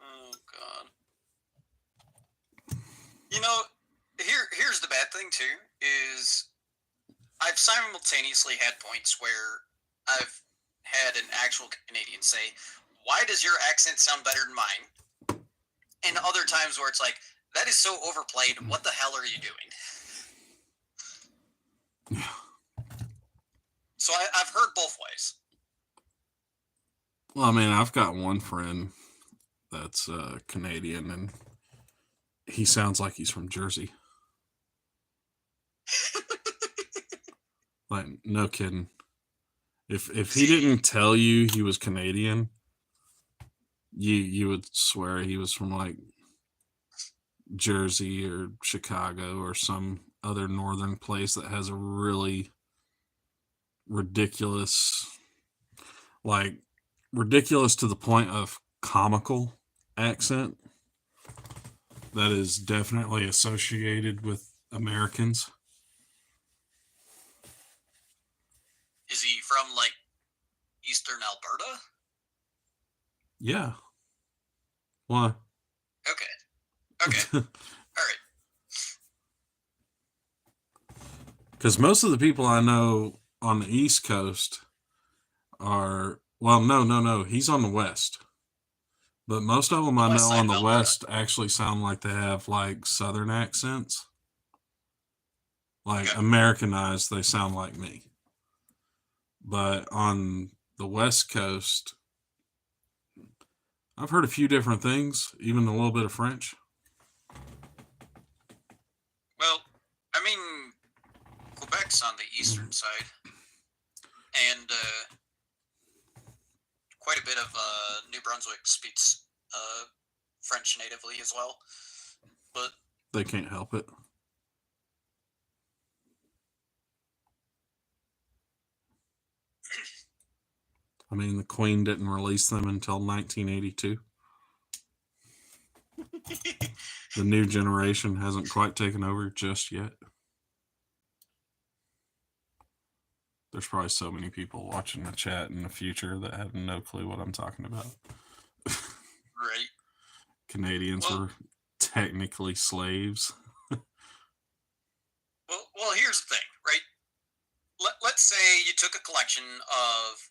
Oh, God. You know, here's the bad thing, too, is I've simultaneously had points where I've had an actual Canadian say, why does your accent sound better than mine? And other times where it's like, that is so overplayed, what the hell are you doing? So I've heard both ways. Well, I mean, I've got one friend that's Canadian, and he sounds like he's from Jersey. Like, no kidding. If he didn't tell you he was Canadian, you would swear he was from like Jersey or Chicago or some other northern place that has a really ridiculous to the point of comical accent that is definitely associated with Americans. Is he from, like, eastern Alberta? Yeah. Why? Okay. All right. Because most of the people I know on the East Coast are, well, no, he's on the West. But most of them I know on the West actually sound like they have, like, Southern accents. Like, Americanized, they sound like me. But on the West Coast, I've heard a few different things, even a little bit of French. Well, I mean, Quebec's on the eastern side, and quite a bit of New Brunswick speaks French natively as well. But they can't help it. I mean, the Queen didn't release them until 1982. The new generation hasn't quite taken over just yet. There's probably so many people watching the chat in the future that have no clue what I'm talking about. Right. Canadians were technically slaves. Well, here's the thing, right? Let's say you took a collection of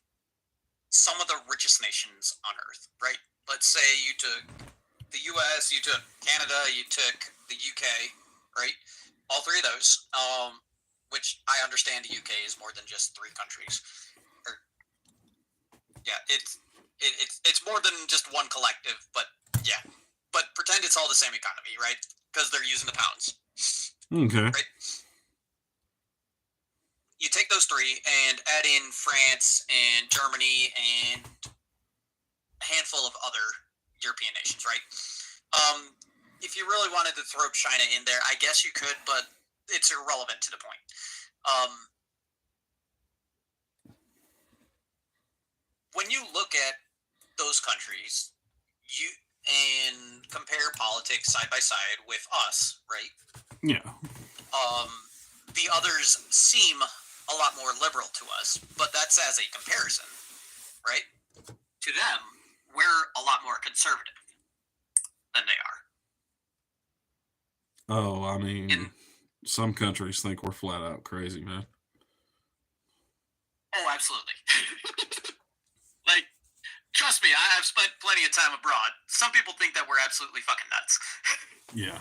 some of the richest nations on Earth, right? Let's say you took the U.S., you took Canada, you took the U.K., right? All three of those, which I understand the U.K. is more than just three countries. It's more than just one collective, but yeah. But pretend it's all the same economy, right? Because they're using the pounds. Okay. Right? You take those three and add in France and Germany and a handful of other European nations, right? If you really wanted to throw China in there, I guess you could, but it's irrelevant to the point. When you look at those countries, and compare politics side by side with us, right? Yeah. The others seem a lot more liberal to us, but that's as a comparison, right? To them, we're a lot more conservative than they are. Oh, I mean, some countries think we're flat out crazy, man. Oh, absolutely. Like, trust me, I've spent plenty of time abroad. Some people think that we're absolutely fucking nuts. Yeah.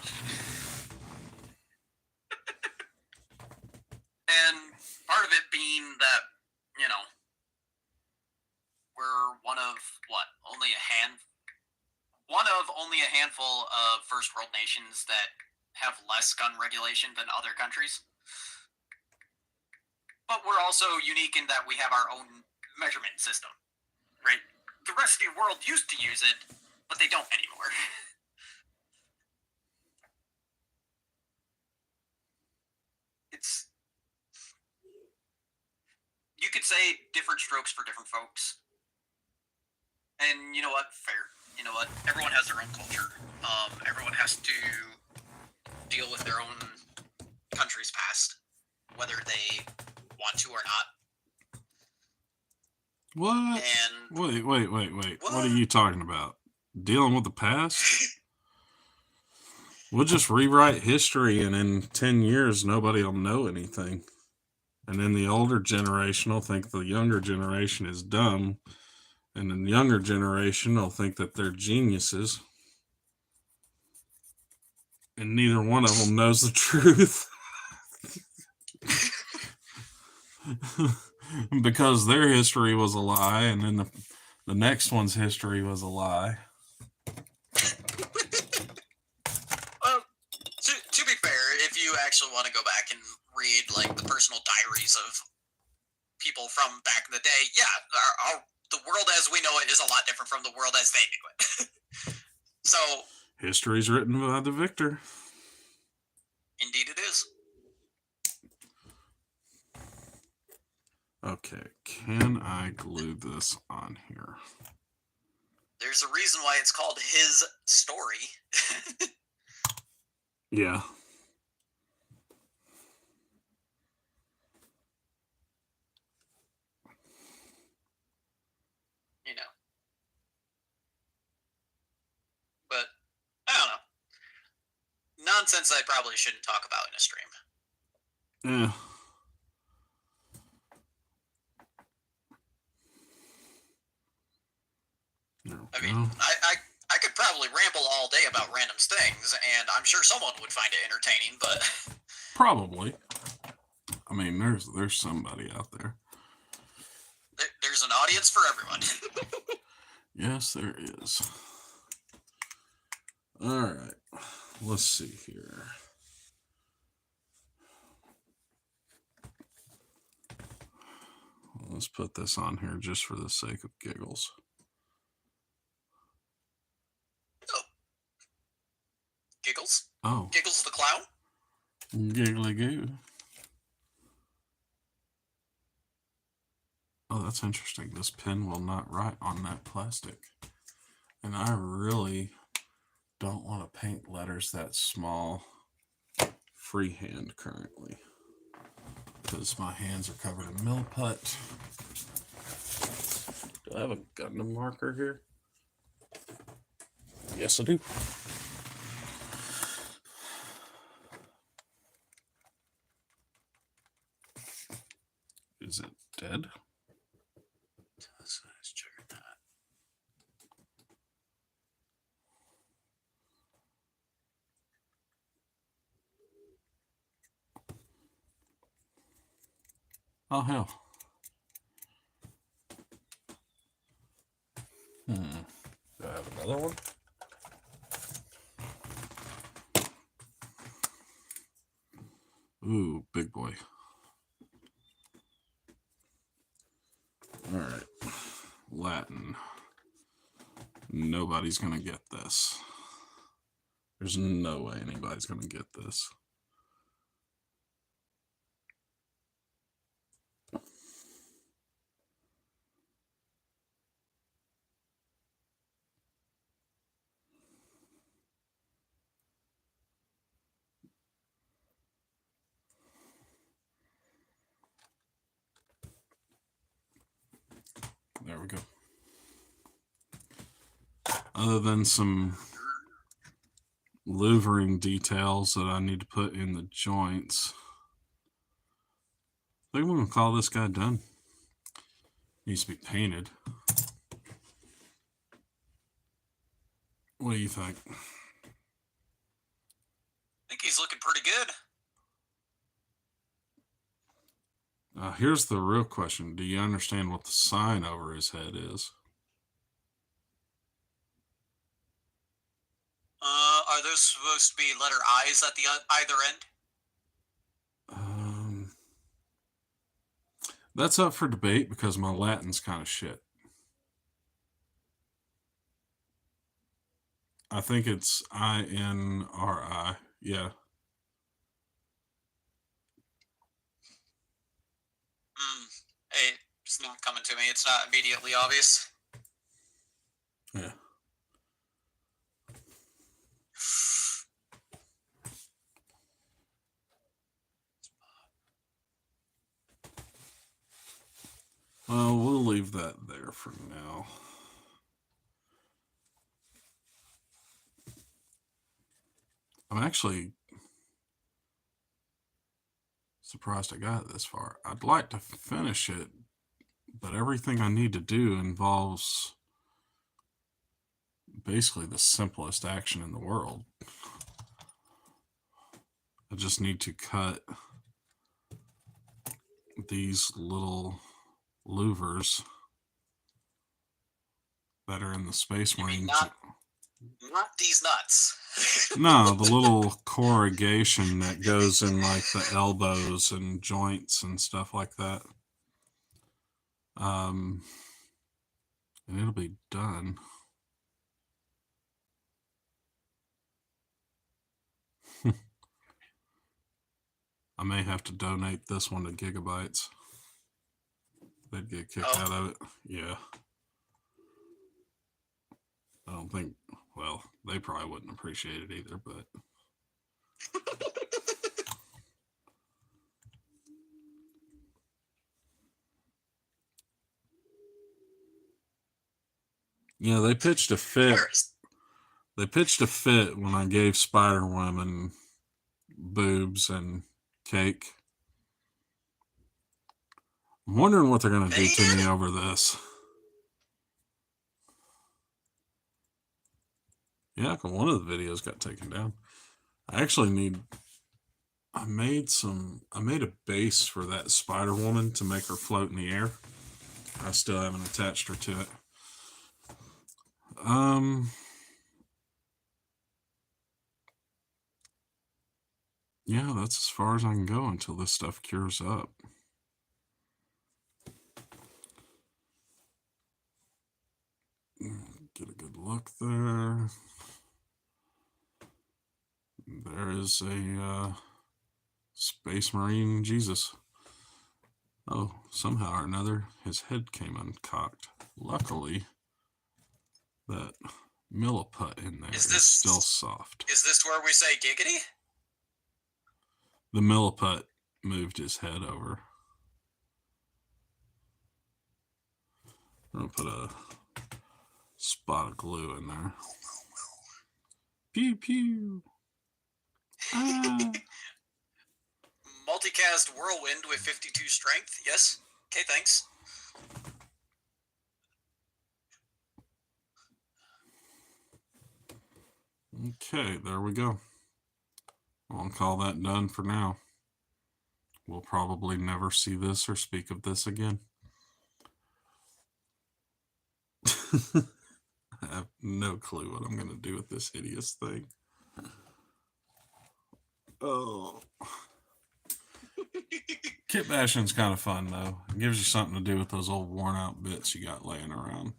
And part of it being that, we're one of only a handful of first world nations that have less gun regulation than other countries. But we're also unique in that we have our own measurement system, right? The rest of the world used to use it, but they don't anymore. You could say different strokes for different folks. And you know what? Fair. You know what? Everyone has their own culture. Everyone has to deal with their own country's past, whether they want to or not. What? And wait. What are you talking about? Dealing with the past? We'll just rewrite history, and in 10 years, nobody will know anything. And then the older generation will think the younger generation is dumb, and then the younger generation will think that they're geniuses. And neither one of them knows the truth. Because their history was a lie, and then the next one's history was a lie. Well, to be fair, if you actually want to go back and read like the personal diaries of people from back in the day, yeah, the world as we know it is a lot different from the world as they knew it. So history's written by the victor. Indeed it is. Okay, can I glue this on here? There's a reason why it's called his story. Yeah. But I don't know. Nonsense I probably shouldn't talk about in a stream. Yeah. I mean, I could probably ramble all day about random things, and I'm sure someone would find it entertaining, but... Probably. I mean, there's somebody out there. There's an audience for everyone. Yes, there is. All right. Let's see here. Let's put this on here just for the sake of giggles. Oh. Giggles? Oh. Giggles the clown? Giggly goo. Oh, that's interesting. This pen will not write on that plastic. And I really don't want to paint letters that small freehand currently, because my hands are covered in milliput. Do I have a Gundam marker here? Yes, I do. Is it dead? Let's check that. Oh, hell. Do I have another one? Ooh, big boy. All right. Latin. Nobody's going to get this. There's no way anybody's going to get this. There we go. Other than some louvering details that I need to put in the joints, I think I'm going to call this guy done. Needs to be painted. What do you think? I think he's looking pretty good. Here's the real question. Do you understand what the sign over his head is? Are those supposed to be letter I's at the either end? That's up for debate because my Latin's kind of shit. I think it's INRI. Yeah. It's not coming to me. It's not immediately obvious. Yeah. Well, we'll leave that there for now. I'm actually surprised I got it this far. I'd like to finish it, but everything I need to do involves basically the simplest action in the world. I just need to cut these little louvers that are in the Space Marine. Not these nuts. No, the little corrugation that goes in like the elbows and joints and stuff like that. And it'll be done. I may have to donate this one to Gigabytes. They'd get kicked out of it. Yeah. I don't think, well, they probably wouldn't appreciate it either, but. Yeah, they pitched a fit. They pitched a fit when I gave Spider-Woman boobs and cake. I'm wondering what they're going to do to me over this. Yeah, one of the videos got taken down. I actually I made a base for that Spider-Woman to make her float in the air. I still haven't attached her to it. Yeah, that's as far as I can go until this stuff cures up. Get a good look there. There is a Space Marine Jesus. Oh, somehow or another, his head came uncocked. Luckily, that milliput in there is still soft. Is this where we say giggity? The milliput moved his head over. I'm going to put a spot of glue in there. Pew, pew. Ah. Multicast Whirlwind with 52 strength. Yes. Okay, thanks. Okay, there we go. I'll call that done for now. We'll probably never see this or speak of this again. I have no clue what I'm going to do with this hideous thing. Oh. Kit bashing's kind of fun, though. It gives you something to do with those old worn out bits you got laying around.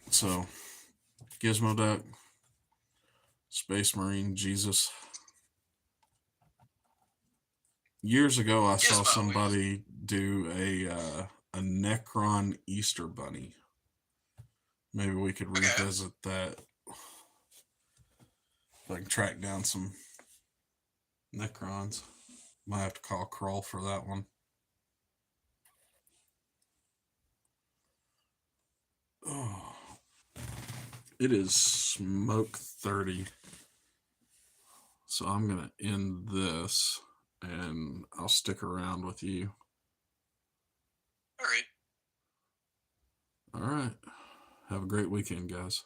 So, Gizmo Duck, Space Marine Jesus. Years ago, I saw somebody do a Necron Easter Bunny. Maybe we could revisit that. If I can track down some Necrons. Might have to call Kroll for that one. Oh, it is smoke 30. So I'm going to end this and I'll stick around with you. All right. All right. Have a great weekend, guys.